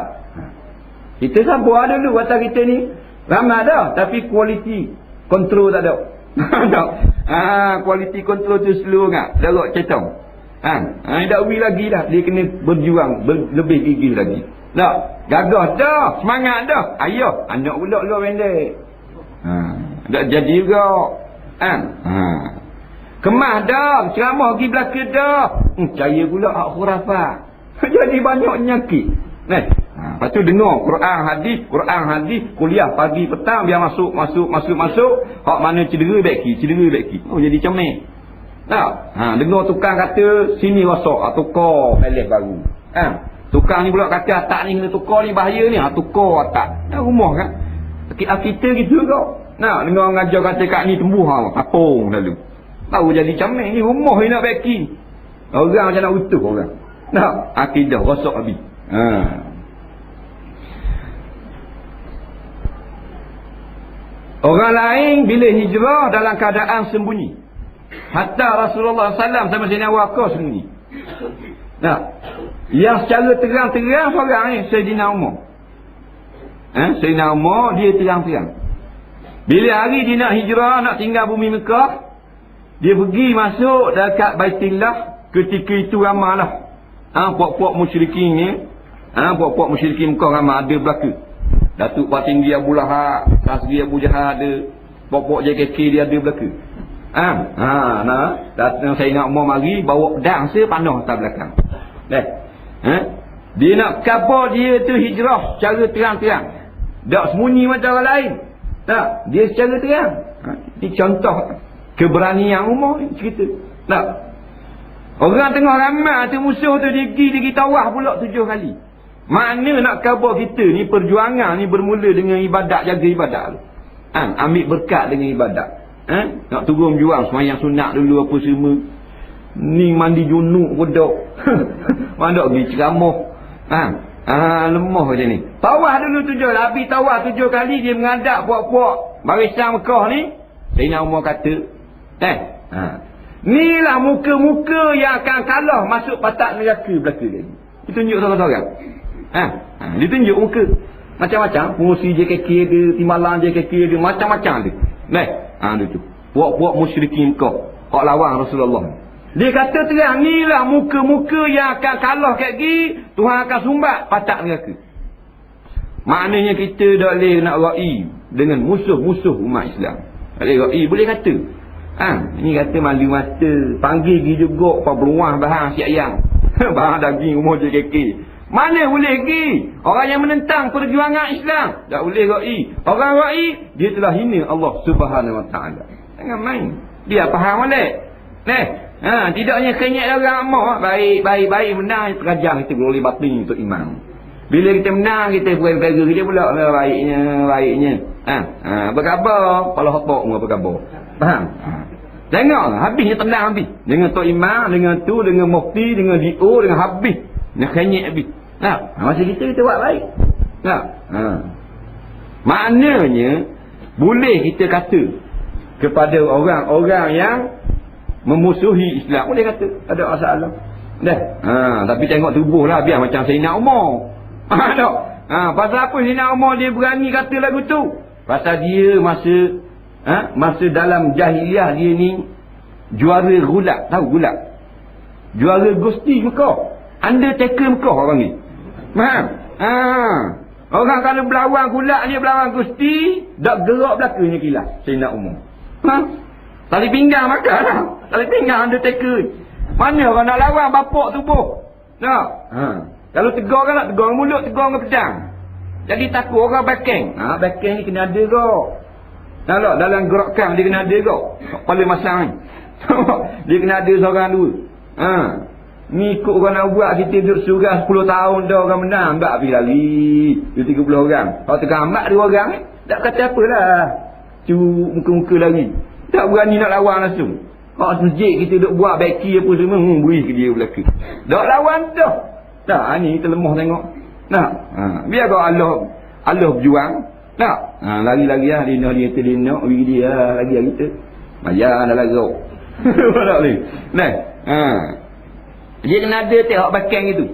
Kita sabar dulu atas kita ni. Ramai dah. Tapi kualiti kontrol tak ada. Tak. Kualiti kontrol tu slow kan. Darok cetong. Tak wui lagi dah. Dia kena berjuang lebih gigih lagi. Tak. Gagah dah. Semangat dah. Ayah. Anak pula luar pendek. Tak jadi juga. Kemah dah. Ceramah pergi belaka dah. Percaya pula hak khurafat. Jadi banyak penyakit. Lepas tu dengar Quran hadis, kuliah pagi petang biar masuk. Hak mana cedera beki. Oh jadi comel. Tak? Dengar tukang kata sini rosak, tukar peles baru. Tukang ni pula kata atak ni kena tukar ni bahaya ni, tukar atak. Rumah kan. Kita gitu kau. Dengar ngajar kata kat ni tembuh apung lalu. Tahu jadi comel ni rumah ni nak beki. Orang macam nak utuh orang. Akidah rosak habis. Orang lain bila hijrah dalam keadaan sembunyi. Hatta Rasulullah SAW sama Sayyidina Abu Bakar sembunyi. Yang secara terang-terang seorang ni Sayyidina Umar. Sayyidina Umar dia terang-terang. Bila hari dia nak hijrah, nak tinggal bumi Mekah, dia pergi masuk dekat Baitullah. Ketika itu ramailah puak-puak musyrikin ni. Puak-puak musyrikin Mekah ramai ada belaka. Datuk Patinggi Abu Lahab, Tasgi Abu Jahal ada, puak-puak JKK dia ada belaka. Datang Sayyidina Umar mari bawa pedang sepanah atas belakang. Dia nak kabar dia tu hijrah secara terang-terang. Tak sembunyi macam orang lain. Tak, dia secara terang. Ini contoh keberanian Umar ni cerita. Tak. Orang tengah ramai tu musuh tu dia pergi tawaf pula 7 kali. Mana nak kabar kita ni perjuangan ni bermula dengan ibadat, jaga ibadat. Ambil berkat dengan ibadat. Nak turun juang semayang sunat dulu apa semua. Ni mandi junuk kodok. Mandok pergi ceramah. Lemah macam ni. Tawaf dulu 7. Habis tawaf 7 kali dia mengadap puak-puak barisan Mekah ni. Sayyidina Umar kata, inilah muka-muka yang akan kalah masuk patak neraka belaka lagi. Dia tunjuk seorang-seorang. Dia tunjuk muka. Macam-macam. Pengurusi JKK ada, timbalan JKK ada, macam-macam ada. Dia tu. Puak-puak musyrikin Mekah. Hak lawan Rasulullah. Dia kata terang, inilah muka-muka yang akan kalah kat gini, Tuhan akan sumbat patak neraka. Maknanya kita tak boleh nak ra'i dengan musuh-musuh umat Islam. Tak boleh ra'i, boleh kata. Ini kata malu mata. Panggil pergi juga apa beruang bahan si ayam. Bahan daging umur JKK. Mana boleh pergi? Orang yang menentang perjuangan Islam tak boleh ra'i. Orang ra'i, dia telah hina Allah Subhanahu Wa Taala. Jangan main. Dia faham boleh. Tidaknya kenyat orang amah. Baik menang. Terajang kita boleh batin untuk imam. Bila kita menang, kita berkata dia pula baiknya. Berkhabar. Kalau hotok semua berkhabar. Faham? Tengok, habisnya tendang habis. Dengan Tok Imam, dengan tu, dengan mufti, dengan DO, dengan habis. Dengan kenyat habis. Masa kita buat baik. Maknanya, boleh kita kata kepada orang-orang yang memusuhi Islam. Boleh kata, tak ada masalah. Tapi tengok tubuh lah, biar macam Sayyidina Umar. Pasal apa Sayyidina Umar dia berani kata lagu tu? Pasal dia masa dalam jahiliah dia ni juara gulat. Tahu gulat? Juara Gusti Mekah. Undertaker Mekah orang ni. Faham? Orang kalau berlawan gulat dia, berlawan Gusti, tak gerak belakangnya kilas Sayyidina Umar. Tali pinggang makan lah. Tali pinggang Undertaker. Mana orang nak lawan bapak tubuh? Kalau tegur kan nak tegur mulut, tegur dengan pedang. Jadi takut orang backing. Backing ni kena ada kau. Kalau dalam gerakan dia kena ada kau. Kepala masang ni. Dia kena ada seorang dua. Ni ikut orang nak buat, kita duduk surah 10 tahun dah orang menang. Ambak pergi lari. Dia 30 orang. Kalau tekan ambak 2 orang ni, tak kata apalah. Muka-muka lari. Tak berani nak lawan langsung. Kalau sejik kita duduk buat beki apa semua, beri ke dia belakang. Tak lawan dah. Tak, ni kita lemah tengok. Biar kau Allah berjuang. Lari-lari lah. Dia terdinak. Pergi dia lagi lah kita. Mayan dah larok. Tak boleh. Dia kena ada tengok bakang itu.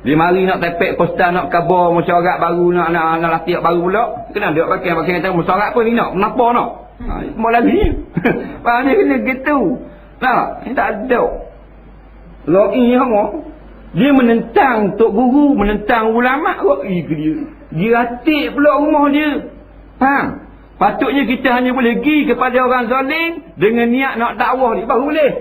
Dia mari nak tepek postal, nak kabar mesyuarat baru, nak latihan baru pula. Kena ada bakang kata mesyuarat apa ni nak? Kenapa nak? Mau lagi. Dia kena gitu. Ini tak ada. Loi hang. Dia menentang tok guru, menentang ulama kok ke dia. Dia ratik pula rumah dia. Faham? Patutnya kita hanya boleh pergi kepada orang zalim dengan niat nak dakwah dia baru boleh.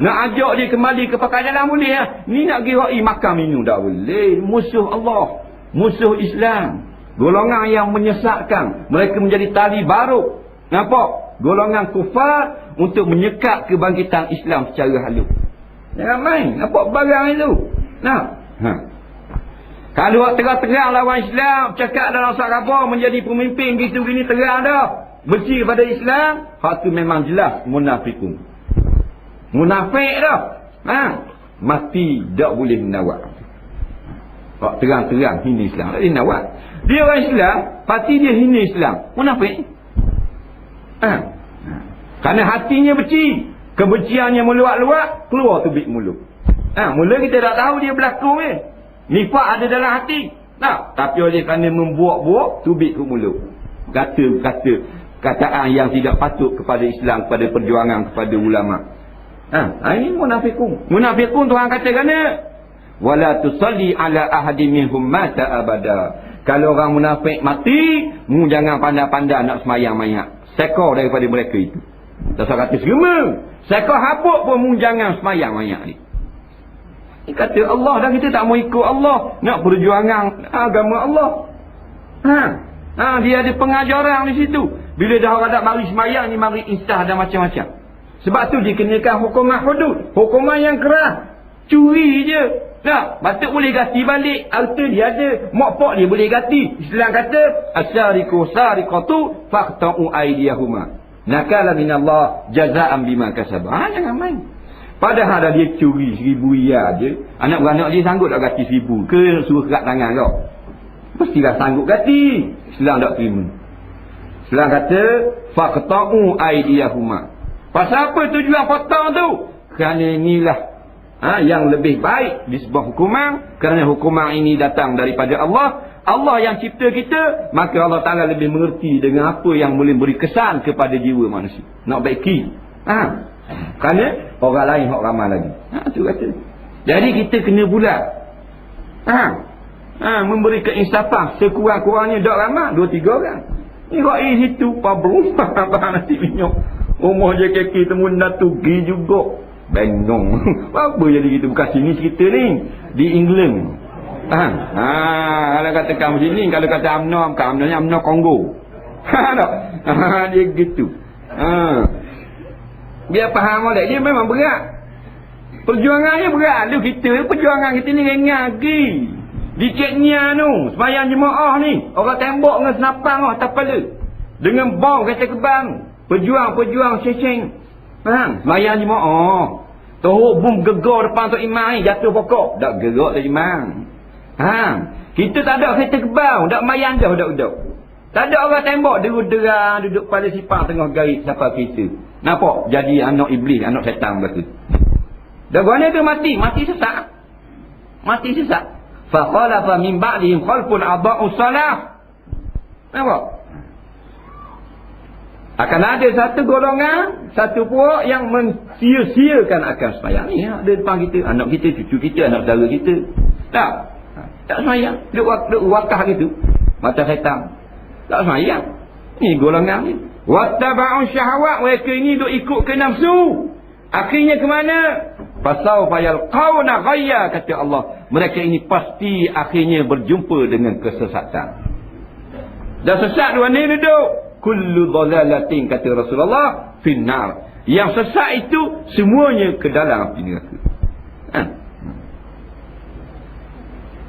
Nak ajak dia kembali ke pakai jalan boleh lah. Ni nak pergi ra'i makan minum tak boleh. Musuh Allah, musuh Islam, golongan yang menyesatkan, mereka menjadi tali baruk. Nampak? Golongan kufar untuk menyekat kebangkitan Islam secara halus. Jangan main. Nampak barang itu. Kalau terang-terang lawan Islam, cakap dalam sahabat menjadi pemimpin gitu gini terang dah. Benci pada Islam, hak tu memang jelas munafikun. Munafik dah. Mati tak boleh menawak. Hak terang-terang hina Islam. Tak boleh menawak. Dia orang Islam, hati dia hina Islam. Munafik. Kerana hatinya benci. Kebenciannya meluak-luak, keluar tubik mulut. Mula kita tak tahu dia berlaku ni. Nifak ada dalam hati. Tapi oleh kerana membuak-buak, tubik ke mulut. Kata-kata kataan yang tidak patut kepada Islam, kepada perjuangan, kepada ulama. Ini munafikun. Munafikun Tuhan kata kerana wala tusalli ala ahadin minhum mata abada. Kalau orang munafik mati, mu jangan pandai-pandai nak semayang mayat. Sekor daripada mereka itu. Tak kata segema. Sekor hapuk pun mu jangan semayang mayat ni. Dia kata Allah dah, kita tak mau ikut Allah. Nak perjuangan agama Allah. Dia ada pengajaran di situ. Bila dah orang tak mari semayang ni, mari insah dan macam-macam. Sebab tu dikenakan hukuman hudud. Hukuman yang keras. Curi je. Patut boleh ganti balik. Harta dia ada. Mokpok dia boleh ganti. Islam kata, asyariku sariqatu faqta'u aydiyahuma. Nakala minallah jaza'an bima kasabah. Jangan main. Padahal dah dia curi 1000 riyal je. Anak-beranak dia sanggup tak ganti 1000? Ke suruh kerat tangan kau? Mestilah sanggup ganti. Islam tak terima. Islam kata faqta'u aydiyahuma. Pasal apa tujuan potong tu? Kerana inilah yang lebih baik di sebuah hukuman. Kerana hukuman ini datang daripada Allah. Allah yang cipta kita, maka Allah Ta'ala lebih mengerti dengan apa yang boleh beri kesan kepada jiwa manusia. Nak baiki. Kerana orang lain hak ramai lagi. Tu kata. Jadi kita kena bulat. Memberi keinsafan sekurang-kurangnya dak ramai 2-3 orang. Ni rakyat situ pabru nasi minyak. Rumah je kaki temu Datuk gi juga. Bengong. Apa jadi kita bukan sini cerita ni. Di England. Kalau kata kamu sini, kalau kata UMNO, UMNO-nya UMNO Kongo. Dia gitu. Biar faham molek. Dia memang berat. Perjuangannya berat. Lu kita, perjuangan kita ni ringan lagi. Dikitnya tu, sembahyang jemaah ni. Orang tembok dengan senapang atas kepala. Dengan bom kata kebang. Pejuang seseng. Faham? Sembahyang jemaah. Teruk bom gegar depan Tok Imam ni. Jatuh pokok. Tak gerak Tok Imam. Kita tak ada kereta kebang. Tak sembahyang dah budak-budak. Tak ada orang tembok. Derang duduk pada sipang tengah gaib sampai kereta. Nampak? Jadi anak iblis, anak setan berlaku. Dah guna tu mati. Mati sesak. Fa khalafa min ba'dihim khalfun adaa'us salah. Nampak? Akan ada satu golongan, satu puak yang mensia-siakan akan sembahyang ni. Ada depan kita, anak kita, cucu kita, anak saudara kita. Tak sembahyang. Duduk wakah gitu. Mata setan. Tak sembahyang. Ni golongan ni. Wattaba'u syahwat. Mereka ini duk ikut ke nafsu. Akhirnya ke mana? Fasau fayal qawna ghayya, kata Allah. Mereka ini pasti akhirnya berjumpa dengan kesesatan. Dah sesat dua ni duduk. Kullu dhalalatin, kata Rasulullah, finnar. Yang sesat itu semuanya ke dalam api neraka.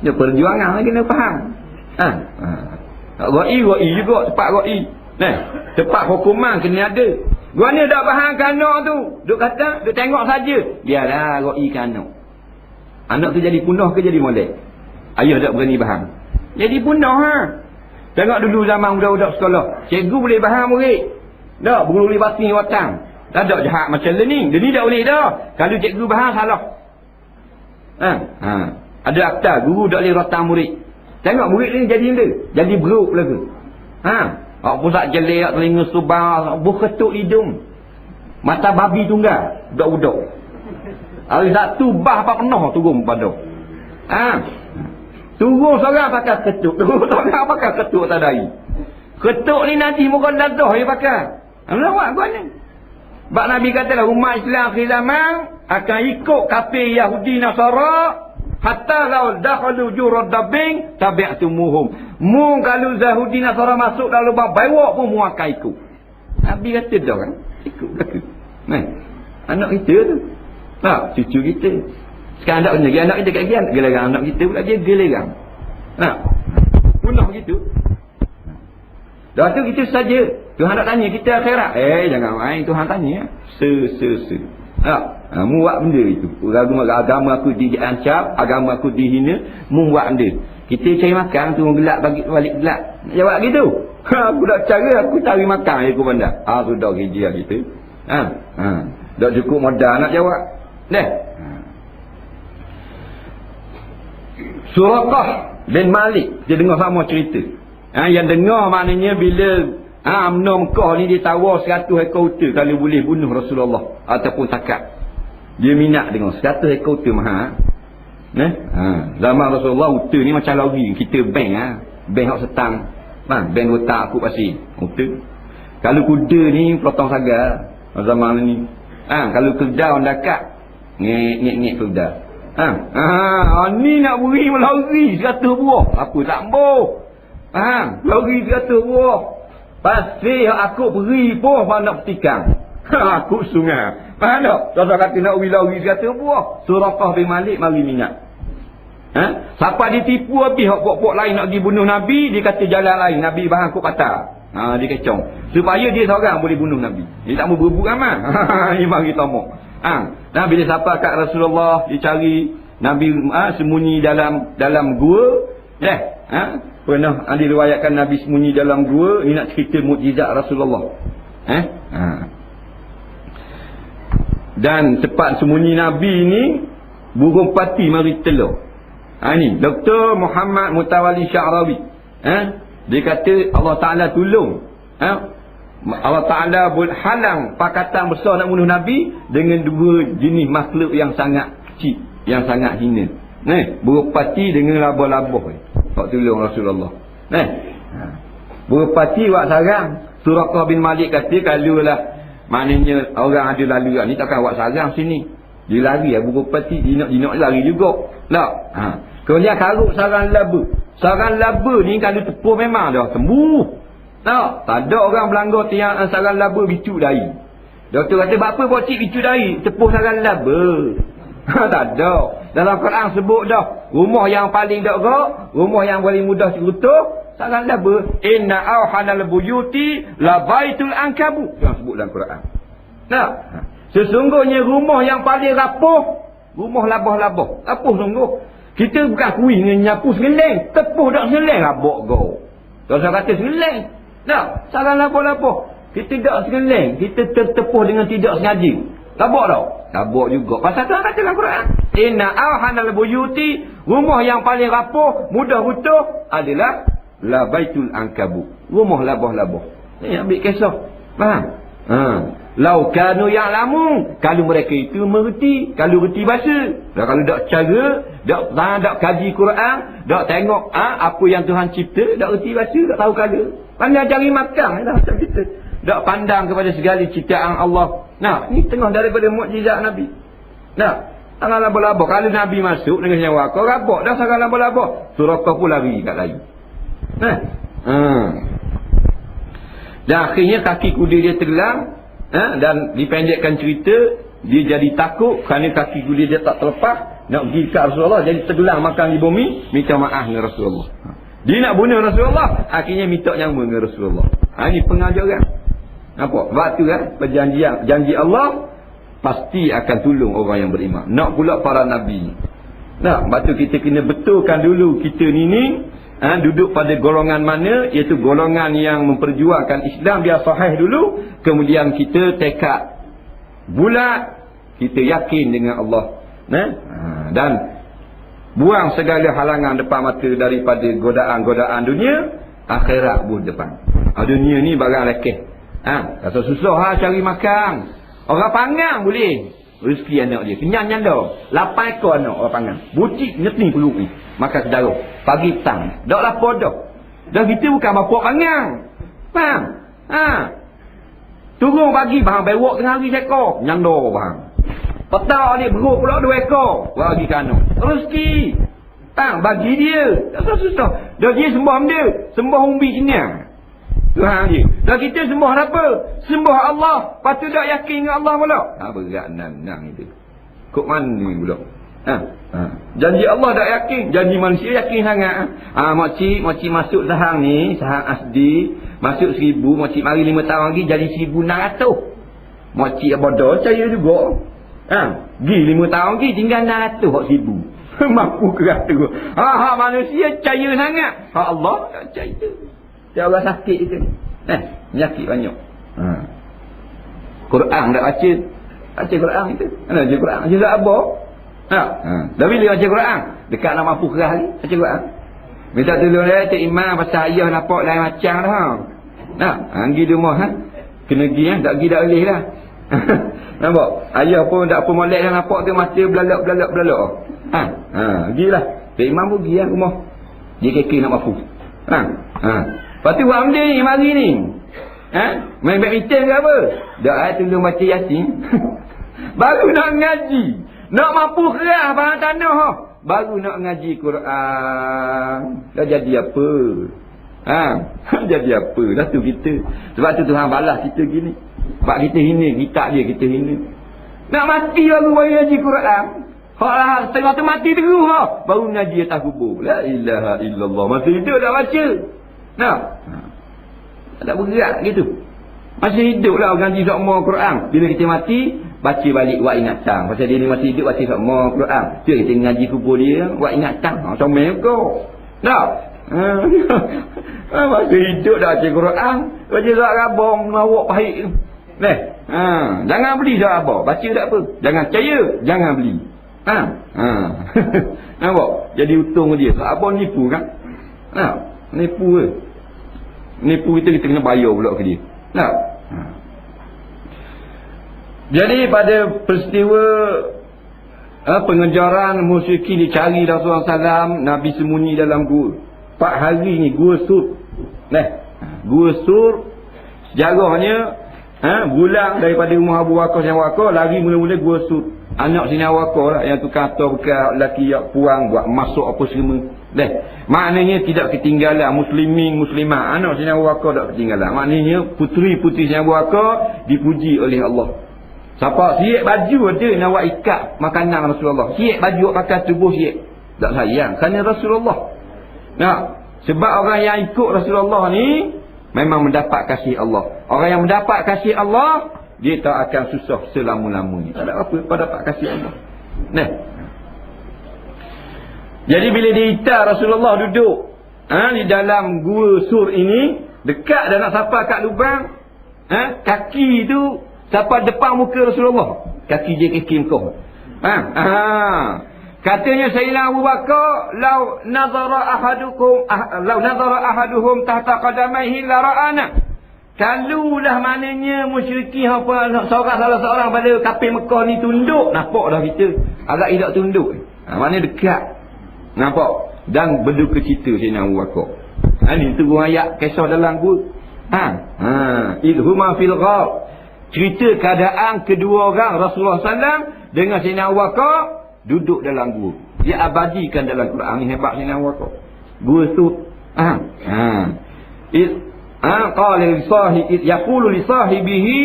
Dia perjuangan lagi kena faham. Ra'i juga, tempat ra'i. Tempat hukuman kena ada. Gua ni tak faham kanak tu. Duk kata, duk tengok saja. Biarlah ra'i kanak. Anak tu jadi punah ke jadi molek? Ayah tak berani faham. Jadi punah Tengok dulu zaman budak-budak sekolah. Cikgu boleh faham murid. Tak, boleh batin watang. Tak ada jahat macam learning. Dia ni tak boleh dah. Kalau cikgu faham, salah. Ada akta, guru tak boleh rotang murid. Tengok murid ni jadi dia. Jadi beruk lagi. Pusat jelek, telinga subang, berketuk hidung. Mata babi tunggal. Budak-budak. Hari satu bah apa penuh turun pada. Turun seorang pakai ketuk. Turun seorang pakai ketuk tadai. Ketuk ni nanti muka dadah dia pakai. Lawak kau ni. Sebab Nabi katalah umat Islam akhir zaman akan ikut kafir Yahudi Nasara hatta law dakhalu jurad dabbing tabi'tumuhum. Mu kalau Yahudi Nasara masuk dalam lubang bawak pun mu akan ikut. Nabi kata dah kan. Ikut belaka. Anak kita tu. Cucu kita. Sekarang tak kena anak kita kat gian. Gelarang anak kita pula dia gelarang. Punah begitu. Dah tu kita saja. Tuhan nak tanya kita akhirat. Jangan main. Tuhan tanya. Mu buat benda itu. Agama aku diancam. Agama aku dihina. Mu buat benda. Kita cari makan. Tu gelak bagi balik gelak. Jawab gitu. Aku dah cara. Aku cari makan. Aku bandar. Sudah kerja kita. Dah cukup modal nak jawab. Suraqah bin Malik. Dia dengar sama cerita. Yang dengar maknanya bila UMNO Mekah ni dia tawar 100 ekor unta kalau boleh bunuh Rasulullah ataupun takat. Dia minat dengar 100 ekor unta mahal. Zaman Rasulullah unta ni macam lori. Kita bank bank hak setang. Bank otak aku pasti unta. Kalau kuda ni potong sagar zaman ni. Kalau keldau dekat ngek keldau. Ni nak beri melari 100 buah. Apa tak boh? Lari 100 buah. Pasti aku beri pun nak petikang. Aku sungai. Faham tak? Tuan-tuan kata nak beri lari 100 buah. Suraqah bin Malik mari minat. Siapa ditipu habis hak pok-pok lain nak pergi bunuh Nabi, dia kata jalan lain. Nabi bahan kok kata. Dia kecong. Supaya dia seorang boleh bunuh Nabi. Dia tak mau berebut amal. Dia mari tomok. Nah bila siapa kat Rasulullah dicari Nabi sembunyi dalam gua. Pernah diriwayatkan Nabi sembunyi dalam gua. Ini nak cerita mukjizat Rasulullah. Dan tempat sembunyi Nabi ni burung pati mari telur. Ni Dr. Muhammad Mutawalli Sya'rawi. Dia kata Allah Ta'ala tolong. Allah Ta'ala halang pakatan besar nak bunuh Nabi dengan dua jenis makhluk yang sangat kecil, yang sangat hina. Burung pati dengan laba-laba. Hak tolong Rasulullah. Burung pati buat sarang. Suraqah bin Malik kata kalau lah maknanya orang ada lalu ni takkan buat sarang sini. Dia lari burung pati dia nak lari juga. Tak. Kemudian karut sarang laba. Sarang laba ni kalau tepuk memang dah sembuh. Tak ada orang berlanggar tiang sarang laba bicu dahi. Doktor kata, apa buat cik bicu dari? Tepuh sarang laba. Tak ada. Dalam Quran sebut dah. Rumah yang paling dak gerak, rumah yang paling mudah runtuh, sarang laba. Inna awhanal buyuti la baitul ankabut. Yang sebut dalam Quran. Nah, sesungguhnya rumah yang paling rapuh, rumah labah-labah. Rapuh sungguh. Kita bukan kuih dengan nyapu segeleng. Tepuh tak segeleng, rabak kau. Kalau saya kata segeleng. Nah, sarang labah-labah. Kita tak segeleng, kita tertepuh dengan tidak sengaja. Rabak tau? Rabak juga. Pasal tu kata dalam Quran. Inna awhanal buyuti, rumah yang paling rapuh, mudah runtuh adalah la baitul ankabut. Rumah labah-labah. Ni ambil kisah. Faham? Lau kanu ya'lamun, kalau mereka itu mengerti, kalau reti bahasa. Kalau tak cara, tak kaji Quran, tak tengok apa yang Tuhan cipta, tak reti bahasa, tak tahu kala. Pandai cari makan dah macam kita. Tak pandang kepada segala ciptaan Allah. Nah, ni tengah daripada mukjizat Nabi. Nah, sarang laba-laba. Kalau Nabi masuk dengan nyawa kau, rabak dah sarang laba-laba. Surah kau pun lari kat layu. Nah. Dan akhirnya kaki kuda dia tergelam. Dan dipendekkan cerita, dia jadi takut kerana kaki kuda dia tak terlepas. Nak pergi ke Rasulullah, jadi tergelam makan di bumi, minta maaf dengan Rasulullah. Dia nak bunuh Rasulullah, akhirnya minta nyawa dengan Rasulullah. Ini pengajaran. Nampak? Sebab tu perjanjian, janji Allah pasti akan tolong orang yang beriman. Nak pula para nabi. Nah, sebab tu kita kena betulkan dulu kita ni duduk pada golongan mana, iaitu golongan yang memperjuangkan Islam biar sahih dulu, kemudian kita tekad bulat, kita yakin dengan Allah. Dan buang segala halangan depan mata daripada godaan-godaan dunia, akhirat pun depan. Dunia ni barang lekeh. Rasa susah cari makan. Orang pangang boleh. Rezeki anak dia. Kenyang nyanda. 8 ekor anak orang pangang. Bucik ngetni perut ni. Makan sedara. Pagi petang. Tak lapar dah. Dan kita bukan bapak pangang. Faham? Turun pagi bahang bewok tengah hari sekor. Nyanda bahang. Petang ni beruk pula 2 ekor. Bagi ke anak. Rezeki. Bagi dia. Tak susah. Dan dia sembah dia. Sembah umbi kenyang. Tuhan dia. Dan kita sembah apa? Sembah Allah. Patut tak yakin dengan Allah pula. Berat nang itu. Kok mana ni pula? Janji Allah tak yakin. Janji manusia yakin sangat. Makcik masuk sahang ni, sahang asdi, masuk 1000, makcik mari 5 tahun lagi jadi 1600. Makcik bodoh percaya juga. Gi 5 tahun lagi tinggal 600 hak 1000. Mampu keras tu. Manusia percaya sangat. Allah tak percaya. Dia orang sakit itu. Penyakit banyak. Quran tak baca. Baca Quran itu. Mana baca Quran? Baca surat apa? Dah bila baca Quran? Dekat nak mampu keras lagi. Baca Quran. Minta tolong dia Cik Imam pasal ayah nampak lain macam dah. Pergi di rumah. Kena pergi tak pergi tak boleh lah. Nampak? Ayah pun tak apa molek dah nampak tu mata belalak. Pergilah. Cik Imam pun pergi rumah. Dia kekek nak mampu. Lepas tu buat benda ni mari ni. Main badminton ke apa? Tak tolong baca Yasin. Baru nak ngaji. Nak mampu keras barang tanah. Baru nak ngaji Quran. Dah jadi apa? Jadi apa? Dah tu kita. Sebab tu Tuhan balas kita gini. Sebab kita hina kitab dia, kita hina. Nak mati baru ngaji Quran. Tengah tu mati terus baru ngaji atas kubur. La ilaha illallah. Masih hidup dah baca. Tak bergerak gitu. Masih hidup lah orang ngaji semua Quran. Bila kita mati, baca balik buat ingatan. Pasal dia ni masih hidup baca semua Quran. Tu kita ngaji kubur dia buat ingatan. Comel kau. Masih hidup dah baca Quran. Baca surat rabang lawak pahit tu. Jangan beli surat rabang. Baca tak apa. Jangan percaya, jangan beli. Nampak? Jadi untung dia. Surat rabang nipu kan? Nipu ke? Nipu kita kena bayar pula ke dia. Jadi pada peristiwa pengejaran musyrikin dicari Rasulullah SAW, Nabi sembunyi dalam gua 4 hari ni. Gua Sur. Gua Sur sejarahnya bulan daripada rumah Abu Waqqas yang Waqqas lari mula-mula Gua Sur. Anak sini Waqqas lah yang tukang atur bekas lelaki yang puang buat masuk apa semua. Maknanya tidak ketinggalan muslimin, muslimah. Anak Sayyidina Abu Bakar tak ketinggalan. Maknanya puteri-puteri Sayyidina Abu Bakar dipuji oleh Allah. Siapa siap baju ada nak buat ikat makanan Rasulullah. Siap baju pakai tubuh siap. Tak sayang. Kerana Rasulullah. Sebab orang yang ikut Rasulullah ni memang mendapat kasih Allah. Orang yang mendapat kasih Allah, dia tak akan susah selama-lamanya. Tak ada apa dapat kasih Allah. Jadi bila dia Rasulullah duduk di dalam gua sur ini, dekat dah nak sampai kat lubang, kaki tu sampai depan muka Rasulullah. Kaki dia kaki engkau. Katanya Sayyidina Abu Bakar, "Lau nazara ahaduhum tahta qadamaihi la ra'ana." Kalulah maknanya musyrikin salah seorang pada kafir Mekah ni tunduk, nampak dah kita. Agak tidak tunduk. Maknanya dekat. Nampak? Dan berduka cita Sayyidina Abu Bakar. Ini turun ayat kisah dalam gua. Idhuma fil ghar. Cerita keadaan kedua orang Rasulullah SAW dengan Sayyidina Abu Bakar duduk dalam gua. Dia abadikan dalam Quran. Ni hebat Sayyidina Abu Bakar. Gua tu qala li sahibi yaqulu li sahibihi,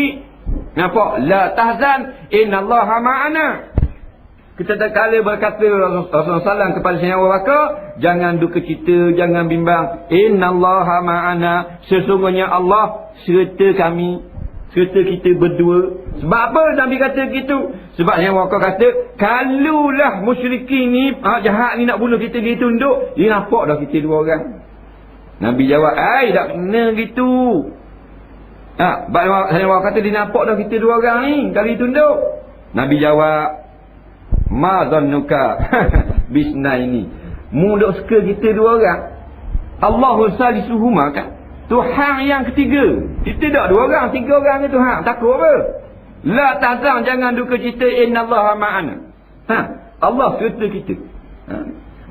nampak, la tahzan innallaha ma'ana. Kita tak kala berkata Rasulullah SAW kepada Sayyidina Abu Bakar, jangan duka cita, jangan bimbang, innallaha ma'ana, sesungguhnya Allah serta kami, serta kita berdua. Sebab apa Nabi kata gitu? Sebab Sayyidina Abu Bakar kata, kalulah musyrikin ni jahat ni nak bunuh kita, dia tunduk, dia nampak dah kita dua orang. Nabi jawab, tak kena gitu. Sayyidina Abu Bakar kata, dia nampak dah kita dua orang ni kali tunduk. Nabi jawab, ma dhannuka bisna ini, mu dok suka kita dua orang. Allahu salisuhuma kan, Tuhan yang ketiga. Kita tak dua orang, tiga orang ni Tuhan. Takut apa? La tahzan, jangan duka cita, innallaha ma'ana. Allah serta kita.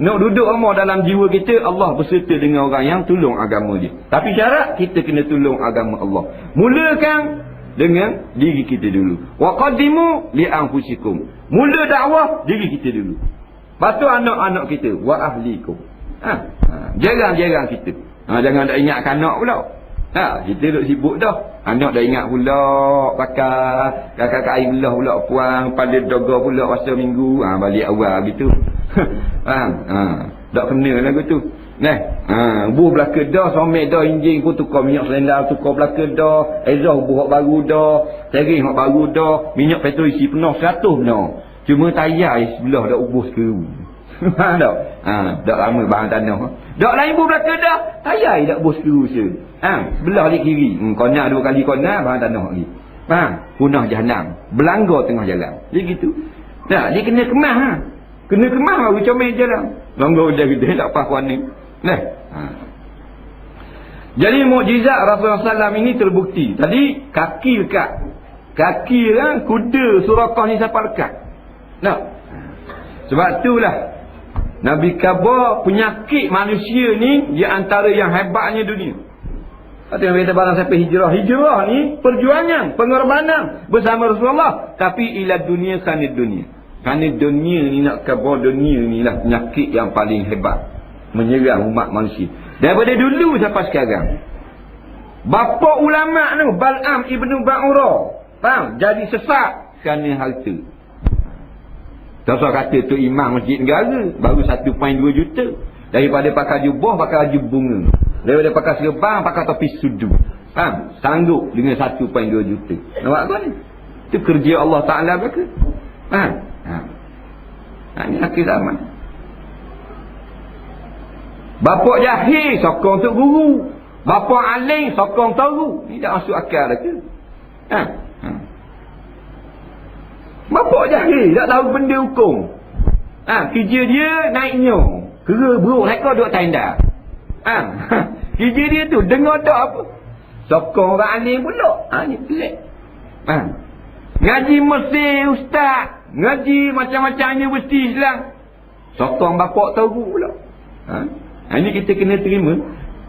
Nak duduk amal dalam jiwa kita, Allah berserta dengan orang yang tolong agama dia. Tapi syarat kita kena tolong agama Allah. Mulakan dengan diri kita dulu. Wa qaddimu li anfusikum. Mula dakwah diri kita dulu. Lepas tu anak-anak kita, wa ahlikum. Jarang-jarang kita. Jangan tak ingatkan anak pula. Kita duduk sibuk dah. Anak dah ingat pula pakai kakak air belah pula puang pada doga pula masa minggu. Balik awal gitu. Tak kena lagu tu. Buh belaka dah, somel dah, injing pun tukar minyak selendang, tukar belaka dah, exhaust buh hak baru dah, steering hak baru dah, minyak petrol isi penuh 100 penuh. Cuma tayar sebelah dah ubus ke. Tak? Tak lama bahan tanah. Tak lain buh belaka dah, tayar dah ubus ke je. Sebelah di kiri, kona 2 kali kona bahan tanah lagi. Punah jahanam, belanggar tengah jalan. Dia gitu. Dia kena kemas Kena kemas baru comel jalan. Langgar dia gede tak apa kuan ni. Jadi mukjizat Rasulullah SAW ini terbukti. Tadi kaki dekat. Kaki kan kuda Surakah ni sampai dekat. Sebab itulah Nabi khabar penyakit manusia ni di antara yang hebatnya dunia. Atau yang kata barang sampai hijrah. Hijrah ni perjuangan, pengorbanan bersama Rasulullah. Tapi ila dunia sanid dunia. Kerana dunia ni nak khabar dunia ni lah penyakit yang paling hebat menyerang umat manusia daripada dulu sampai sekarang. Bapa ulama tu Bal'am ibnu Ba'urah jadi sesat kerana harta. Tak kata tu imam masjid negara baru 1.2 juta. Daripada pakai jubah pakai baju bunga, daripada pakai serban pakai topi sudu, sanggup dengan 1.2 juta. Nampak apa ni? Itu kerja Allah Ta'ala ke? Ini akhir zaman. Bapa jahil sokong tok guru, bapa alim sokong tahu. Ini tak masuk akal ke? Bapa jahil tak tahu benda hukum. Kerja dia naiknya kera buruk mereka duduk tenda. Kerja dia tu dengar tak apa, sokong orang alim pula. Ni pelik. Ngaji Mesir ustaz, ngaji macam-macam universiti Islam, sokong bapak tahu pula. Ini kita kena terima.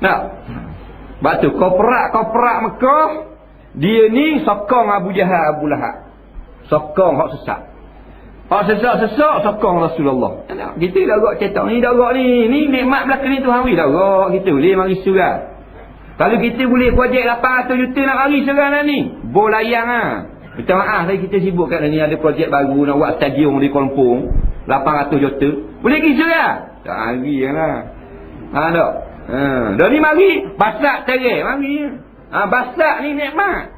Sebab tu korporat Mekah, dia ni sokong Abu Jahal Abu Lahab, sokong hak sesat. Hak sesak-sesak sokong Rasulullah. Kita dah gerak cetak ni, dah gerak ni. Ni nikmat belaka ni Tuhan beri dah gerak kita. Boleh mari surah. Kalau kita boleh projek 800 juta nak mari surah lah ni. Bol layang ah. Minta maaf tadi kita sibuk kat ni ada projek baru nak buat stadium di Kuala Lumpur. 800 juta. Boleh pergi surah? Tak hari lah. Tak. Dah ni mari basak terai mari. Basak ni nikmat.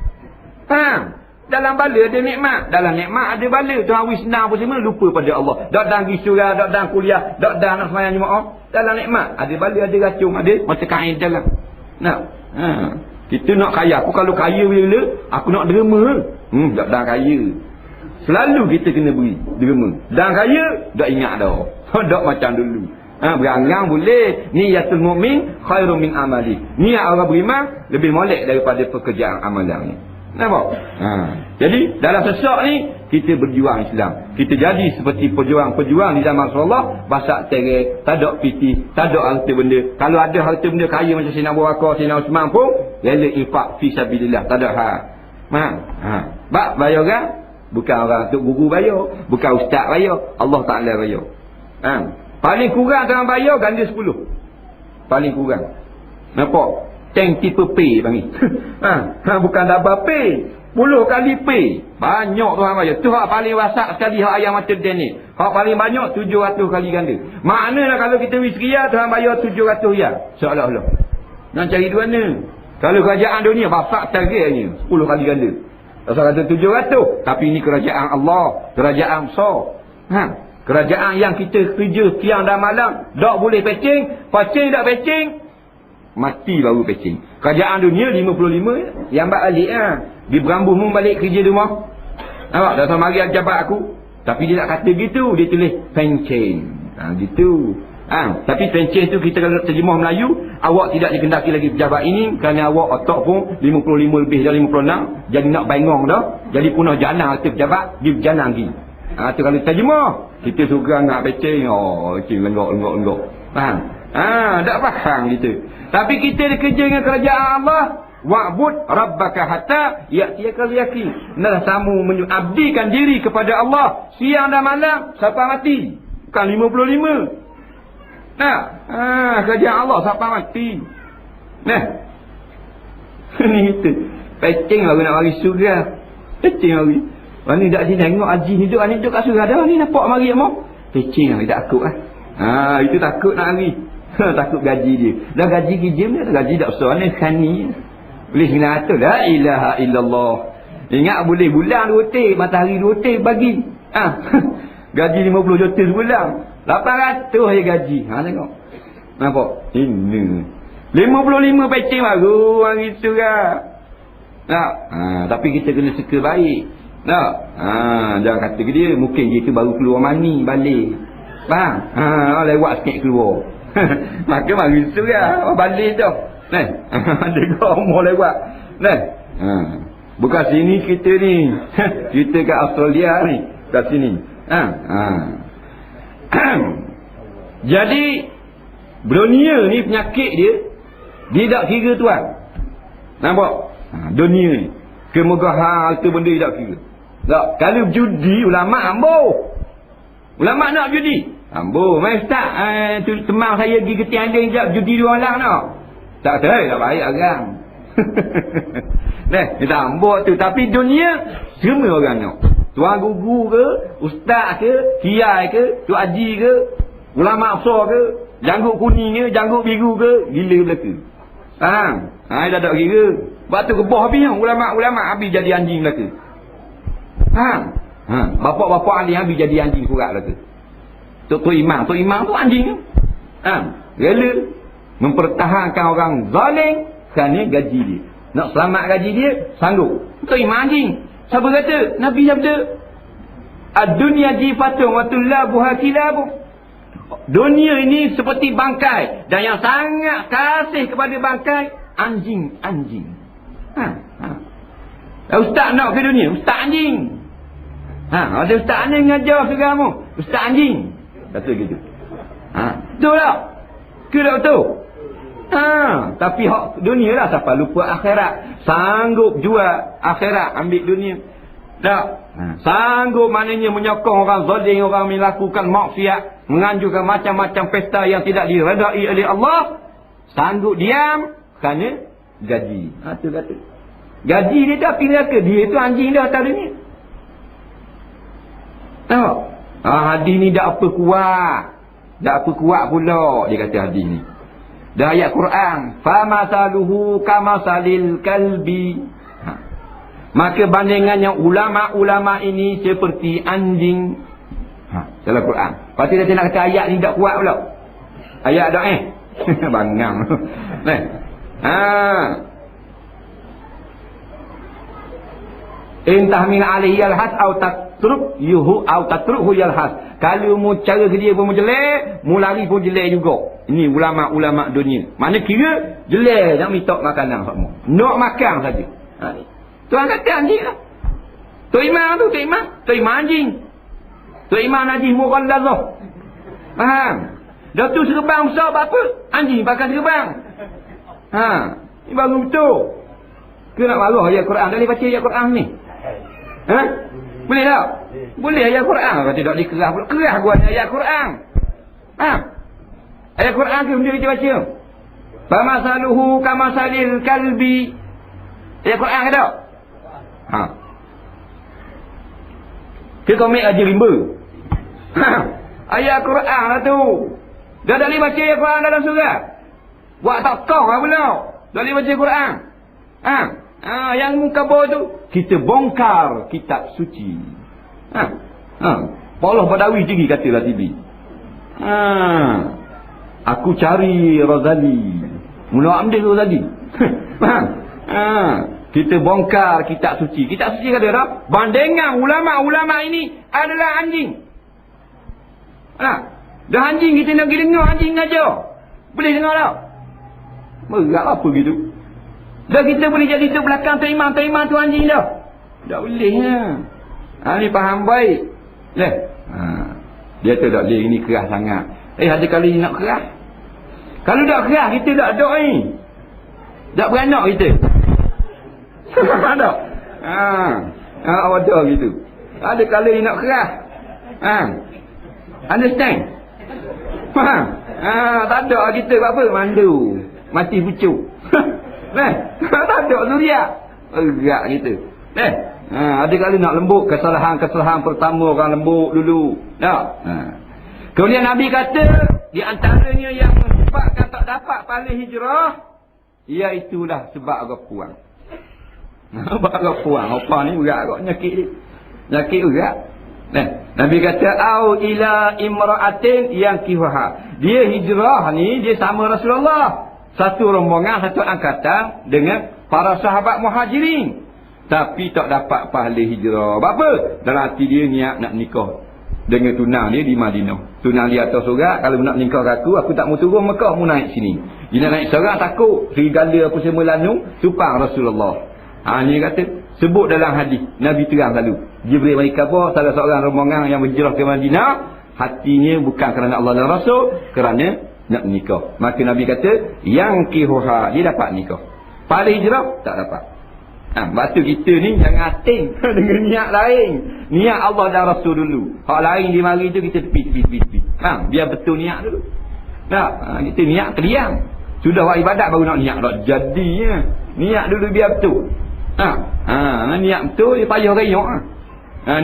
Faham? Dalam bala ada nikmat, dalam nikmat ada bala. Tuhan wis senang pun semua lupa pada Allah. Dak dan pergi surau, dak dan kuliah, dak dan nak sembahyang jemaah. Dalam nikmat ada bala, ada racun, ada macam kain dalam. Nak. Kita nak kaya. Aku kalau kaya bila aku nak derma. Dak dan kaya. Selalu kita kena beri derma. Dan kaya dak ingat dah. Dak macam dulu. Berangang boleh. Niyatul mukmin khairun min amali. Niat orang beriman lebih molek daripada pekerjaan amalan ni. Nampak? Jadi dalam sesak ni kita berjuang Islam. Kita jadi seperti pejuang-pejuang di zaman Rasulullah. Basak terai, tak ada piti, tak ada harta benda. Kalau ada harta benda kaya macam Sayyidina Abu Bakar, Sayyidina Uthman pun rela infak fi sabilillah, tak ada hal. Bak bayar kan? Bukan orang tok guru bayar, bukan ustaz bayar, Allah Taala bayar. Paling kurang orang bayar ganda 10. Paling kurang. Nampak? Tank tipe P panggil. Bukan double P. 10 kali P. Banyak tuan bayar. Tu hak paling wasak sekali hak ayam mata den ni. Hak paling banyak 700 kali ganda. Maknanya kalau kita wis ria tuan bayar 700 riyal. Seolah-olah. Nak cari dua mana? Kalau kerajaan dunia bapak targetnya 10 kali ganda. Rasa kata 700. Tapi ini kerajaan Allah. Kerajaan besar. Kerajaan yang kita kerja siang dan malam. Tak boleh pecing. Pecing tak pecing. Mati baru pecing. Kerajaan dunia 55 yang balik Di berambuh mu balik kerja rumah. Nampak? Tak tahu mari jabat aku. Tapi dia tak kata gitu. Dia tulis pencen. Gitu. Tapi pencen tu kita kalau terjemah Melayu, awak tidak dikendaki lagi pejabat ini kerana awak otak pun 55 lebih dari 56. Jadi nak bengong dah. Jadi punah jalan atau pejabat, dia berjalan lagi. Tu kalau terjemah. Kita suka nak pencen. Lenggok. Faham? Tak faham gitu. Tapi kita kerja dengan kerajaan Allah. Wa'bud rabbaka hatta ya'tiyakal yaqin. Nah, kamu mengabdikan diri kepada Allah siang dan malam sampai mati. Bukan 55. Kerajaan Allah sampai mati. Ni itu. Pecing lah nak mari surga. Pecing lagi. Ni tak sini tengok haji hidup, ni duduk kat surga dah. Ni nampak mari mau. Pecing lah, tak takut itu takut nak mari. Takut gaji dia. Dah gaji kijim dia, gaji tak besar ni khani. Boleh 900. La ilaha illallah. Ingat boleh bulan 2 teh, matahari 2 teh bagi. Gaji 50 juta sebulan. 800 je gaji. Tengok. Nampak? Ini 55 pecing baru hari tu kan. Tapi kita kena suka baik. Jangan kata ke dia mungkin dia baru keluar mani balik. Faham? Lewat sikit keluar. Maka mari surah balik dah. Ada kau mau lewat. Bukan sini kita ni. Kita kat Australia ni. Kat sini. Jadi dunia ni penyakit dia tak kira tuan. Nampak? Dunia ni kemegahan tu benda dia tak kira. Tak, kalau judi ulama ambo. Ulama nak judi. Ambo, mai ustaz, tu teman saya pergi ke Tianding jap judi 2 orang nak. Tak ada, tak baik agam. Kita ambo tu, tapi dunia semua orang nak. Tuan guru ke, ustaz ke, kiai ke, tu haji ke, ulama besar ke, janggut kuning ke, janggut biru ke, gila belaka. Dah tak kira. Waktu kebah habis ulama habis jadi anjing belaka. Bapak-bapak ahli habis jadi anjing kurat belaka. Tok imam tu anjing. Rela mempertahankan orang zalim kerana gaji dia. Nak selamat gaji dia, sanggup. Tok imam anjing. Siapa kata? Nabi sabda, ad-dunya jifatun wa tullabuha kilab. Dunia ini seperti bangkai dan yang sangat kasih kepada bangkai anjing. Ustaz nak ke dunia? Ustaz anjing. Ada ustaz anjing ngajar sekarang. Ustaz anjing. Kata gitu. Betul tak? Ke tak betul? Tapi hak dunia lah siapa lupa akhirat. Sanggup jual akhirat ambil dunia. Tak. Sanggup maknanya menyokong orang zalim, orang melakukan maksiat, menganjurkan macam-macam pesta yang tidak diredai oleh Allah. Sanggup diam kerana gaji. Tu kata. Gaji dia tak pergi neraka. Dia tu anjing dah atas dunia. Tahu? Hadis ni tak apa kuat. Tak apa kuat pula, dia kata hadis ni. Dah ayat Quran. Famasaluhu kamasalil kalbi. Maka bandingannya ulama-ulama ini seperti anjing. Dalam Quran. Lepas tu dia nak kata ayat ni tak kuat pula. Ayat dah bangang. Intah min alaihi yalhas au tatruk yuhu au tatruhu yalhas. Kalau mu cara dia pun jelek, mu lari pun jelek juga. Ini ulama-ulama dunia. Mana kira jelek nak minta makanan semua. Nak makan saja. Tuan kata anjing lah. Tok Imam tu, Tok Imam anjing. Tok Imam najis mughallazah. Faham? Dah tu serban besar apa? Anjing pakai serban. Ni baru betul. Ke nak marah ayat Quran? Dah boleh baca ayat Quran ni? Boleh tak? Boleh ayat Quran. Kata tak boleh kerah pula. Kerah gua ayat Quran. Ayat Quran ke benda kita baca? Famasaluhu kamasalil kalbi. Ayat Quran ke tak? Ke kau make aja rimba. Ayat Quran lah tu. Dah tak boleh baca ayat Quran dalam surat. Buat tak kau lah pula. Tak boleh baca Quran. Yang muka bawah tu kita bongkar kitab suci. Paulah Badawi tinggi katalah TV. Aku cari Razali. Mula ambil Razali. Kita bongkar kitab suci. Kitab suci kata dah, bandingan ulama-ulama ini adalah anjing. Dah anjing kita nak pergi dengar anjing aja. Boleh dengar tak? Berat apa gitu. Dah kita boleh jadi tu belakang tu imam tu anjing dah. Tak boleh lah. Ni faham baik. Dia tu tak boleh, ini keras sangat. Ada kali nak keras. Kalau tak keras kita tak ada ni. Tak beranak kita. Faham tak? Awak tahu gitu. Ada kali nak keras. Understand? Faham? Tak ada kita buat apa? Mandu. Mati pucuk. Tak ada zuriat. Berat kita. Ada kali nak lembut. Kesalahan pertama orang lembut dulu. Tak? Kemudian Nabi kata, di antaranya yang menyebabkan tak dapat pahala hijrah, iaitulah sebab agak puang. Sebab agak puang. Apa ni berat agak nyakit. Nyakit berat. Nabi kata, au ila imra'atin yang kihuha. Dia hijrah ni, dia sama Rasulullah. Satu rombongan, satu angkatan dengan para sahabat muhajirin. Tapi tak dapat pahala hijrah. Apa? Dalam hati dia niat nak nikah dengan tunang dia di Madinah. Tunang dia atas surat, kalau nak nikah aku tak mau turun Mekah, mau naik sini. Dia naik seorang takut serigala apa semua lanung, tupang Rasulullah. Ni kata, sebut dalam hadis, Nabi terang lalu. Jibril mai khabar salah seorang rombongan yang berhijrah ke Madinah, hatinya bukan kerana Allah dan Rasul, kerana nak nikah. Maka Nabi kata, yang kihuha, dia dapat nikah. Pahala hijrah, tak dapat. Waktu kita ni jangan ating dengan niat lain. Niat Allah dan Rasul dulu. Hak lain di mari tu kita tepi. Biar betul niat dulu. Kita niat keliang. Sudah buat ibadat baru nak niat. Tak jadinya. Niat dulu biar betul. Niat betul dia payah rayok.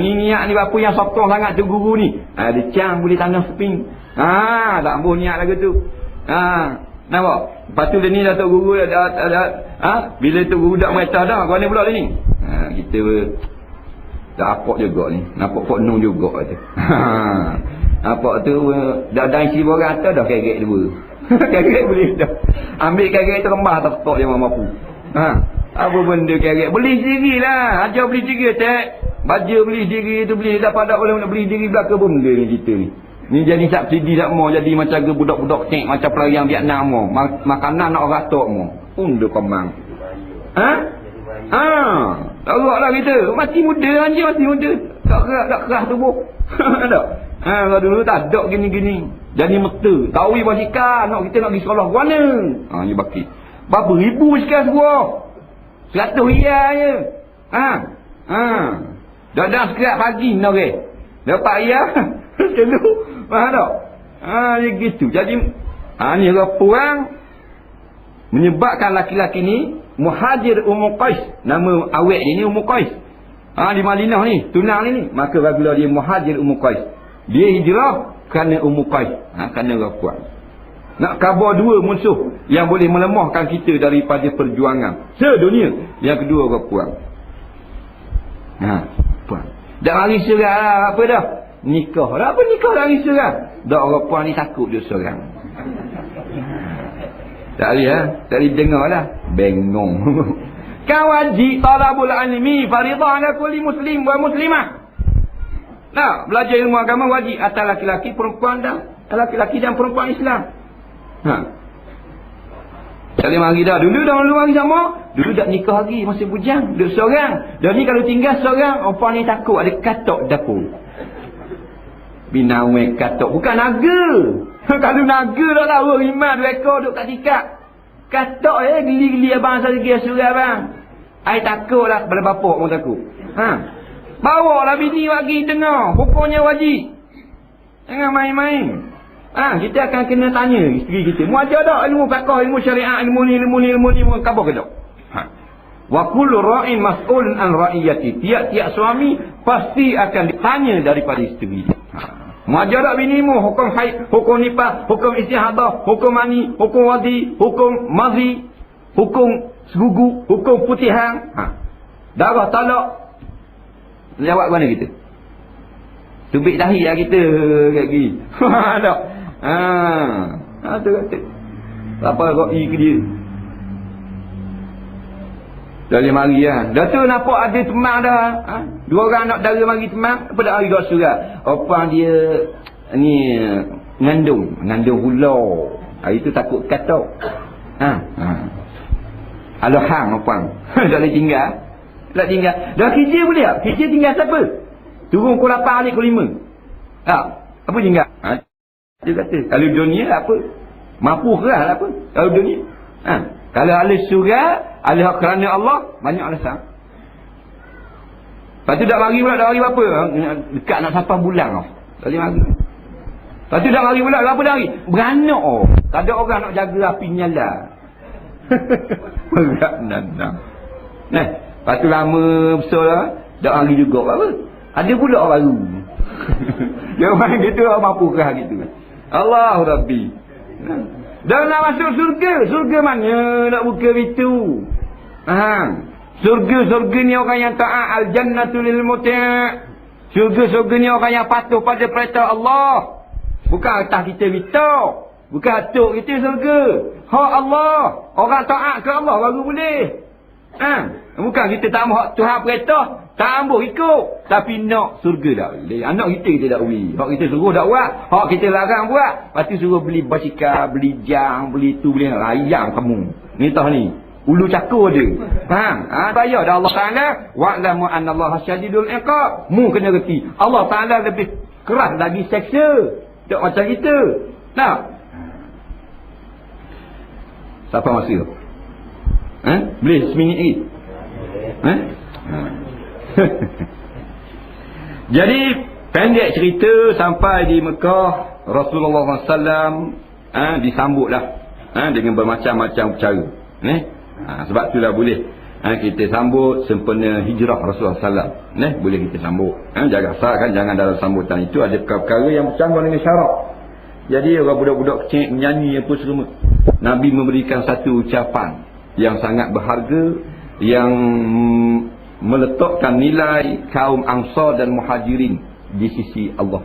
Ni niat ni apa yang sokong sangat tu guru ni. Dia cang boleh tanam seping. Tak boleh niat lagu tu. Nampak? Lepas tu dia ni Datuk Guru bila tu guru dak mereka dah, kau ni pula dia ni. Kita dah apok juga ni. Nampak pok nung juga tu. Apok tu dah isi borang atas dah kerek dua. Kerek boleh dah. Ambil kerek tu rembah tak tok dia mampu. Apa benda kerek? Beli sendirilah. Ajar beli sendiri tak. Baju beli sendiri tu beli dapat boleh nak beli sendiri belaka pun benda ni kita ni. Ni jadi subsidi tak mau, jadi macam ke budak-budak cek macam pelarian Vietnam mau. Makanan nak orang tok mau. Undu komang. Taraklah kita. Masih muda anjing, masih muda. Tak keras tubuh. Tak. Kalau dulu tak ada gini-gini. Jadi meta. Tahu basikal nak kita nak pergi sekolah ke mana? Ni baki. Berapa ribu sekarang semua? 100 riyal je. Dah sekerat pagi nore. Dapat ya. Dulu. Faham tak? Dia gitu. Jadi ni perang menyebabkan laki-laki ni Muhajir Ummu Qais. Nama awet dia ni Ummu Qais. Di Madinah ni, tunang ni. Maka bagilah dia Muhajir Ummu Qais. Dia hijrah kerana Ummu Qais. Kerana orang puan. Nak khabar dua musuh yang boleh melemahkan kita daripada perjuangan sedunia. Yang kedua orang puan. Puan. Dah lari serang lah. Apa dah? Nikah. Dah apa nikah lari serang? Dah orang puan ni takut dia serang. Tak boleh dengar lah. Bengong. Kan wajib talabul ilmi faridah ala kulli muslim wa muslimah. Nah, belajar ilmu agama wajib atas laki-laki, perempuan dan laki-laki dan perempuan Islam. Tak mari dah. Dulu mari sama. Dulu tak nikah lagi, masih bujang, duduk seorang. Dan ni kalau tinggal seorang, orang ni takut ada katok dapur. Binawai katok, bukan naga. Kalau naga dah tahu rimah 2 ekor duduk kat tikar. Katok geli-geli abang sagi surah abang. Ai takutlah pada bapak pun takut. Bawalah bini lagi dengar, hukumnya wajib. Jangan main-main. Kita akan kena tanya isteri kita. Mu ajar tak ilmu fiqh, ilmu syariat, ilmu ni khabar ke tak? Wa kullu ra'in mas'ulun an ra'iyati. Tiap-tiap suami pasti akan ditanya daripada isteri dia. Mu ajar tak binimu hukum haid, hukum nifas, hukum istihadah, hukum mani, hukum wadi, hukum mazi, hukum segugu, hukum putihan, darah talak. Jawab mana kita? Tubik dahi lah kita kat gini. Tak. Tu kata. Apa roi ke dia? Dah dia mari lah. Dah tu nampak ada temang dah. 2 orang anak dara mari temang. Apa dah hari dua surat. Opang dia ni ngandung hula. Hari tu takut katok. Alah hang opang. Dah boleh tinggal. Tak tinggal. Dah kerja boleh tak? Kerja tinggal siapa? Turun pukul 8 balik pukul 5. Apa tinggal? Dia kata, kalau dunia apa? Mampu kerah apa? Kalau dunia. Kalau ala surah, ala kerana Allah, banyak alasan. Lepas tu dah mari pula, dah mari apa? Dekat nak sampai bulan tau. Tak boleh mari. Lepas tu dah mari pula, apa dah mari? Beranak tau. Tak ada orang nak jaga api nyala. Beranak. Lepas tu lama besar lah. Tak mari juga apa? Ada pula orang baru. Yang mana gitu orang mampu kerah gitu. Allah Rabbi. Dah nak masuk surga. Surga mana nak buka pintu? Surga ni orang yang taat. Al-jannatu lil muti'. Surga ni orang yang patuh pada perintah Allah. Bukan atas kita minta. Bukan atuk kita surga. Hak Allah. Orang taat ke Allah baru boleh. Bukan kita tak mahu Tuhan perintah, tak ambuh ikut. Tapi nak surga tak boleh. Anak kita tak boleh. Hak kita suruh tak buat, hak kita larang buat. Lepas tu suruh beli basikal, beli jang, beli tu, beli layang kamu. Ni tahu ni. Ulu cakur dia. Faham? Bayar dah Allah Ta'ala. Wa'lamu annallaha syadidul iqab. Mu kena reti. Allah Ta'ala lebih keras lagi seksa. Tak macam kita. Nah. Siapa masih tu? Boleh seminit lagi? Jadi pendek cerita sampai di Mekah Rasulullah SAW disambutlah dengan bermacam-macam cara. Sebab itulah boleh kita sambut sempena hijrah Rasulullah SAW. Boleh kita sambut. Jangan salahkan, jangan dalam sambutan itu ada perkara yang bercanggah dengan syarak. Jadi orang budak-budak kecil menyanyi apa semua. Nabi memberikan satu ucapan yang sangat berharga, yang meletakkan nilai kaum Ansar dan Muhajirin di sisi Allah.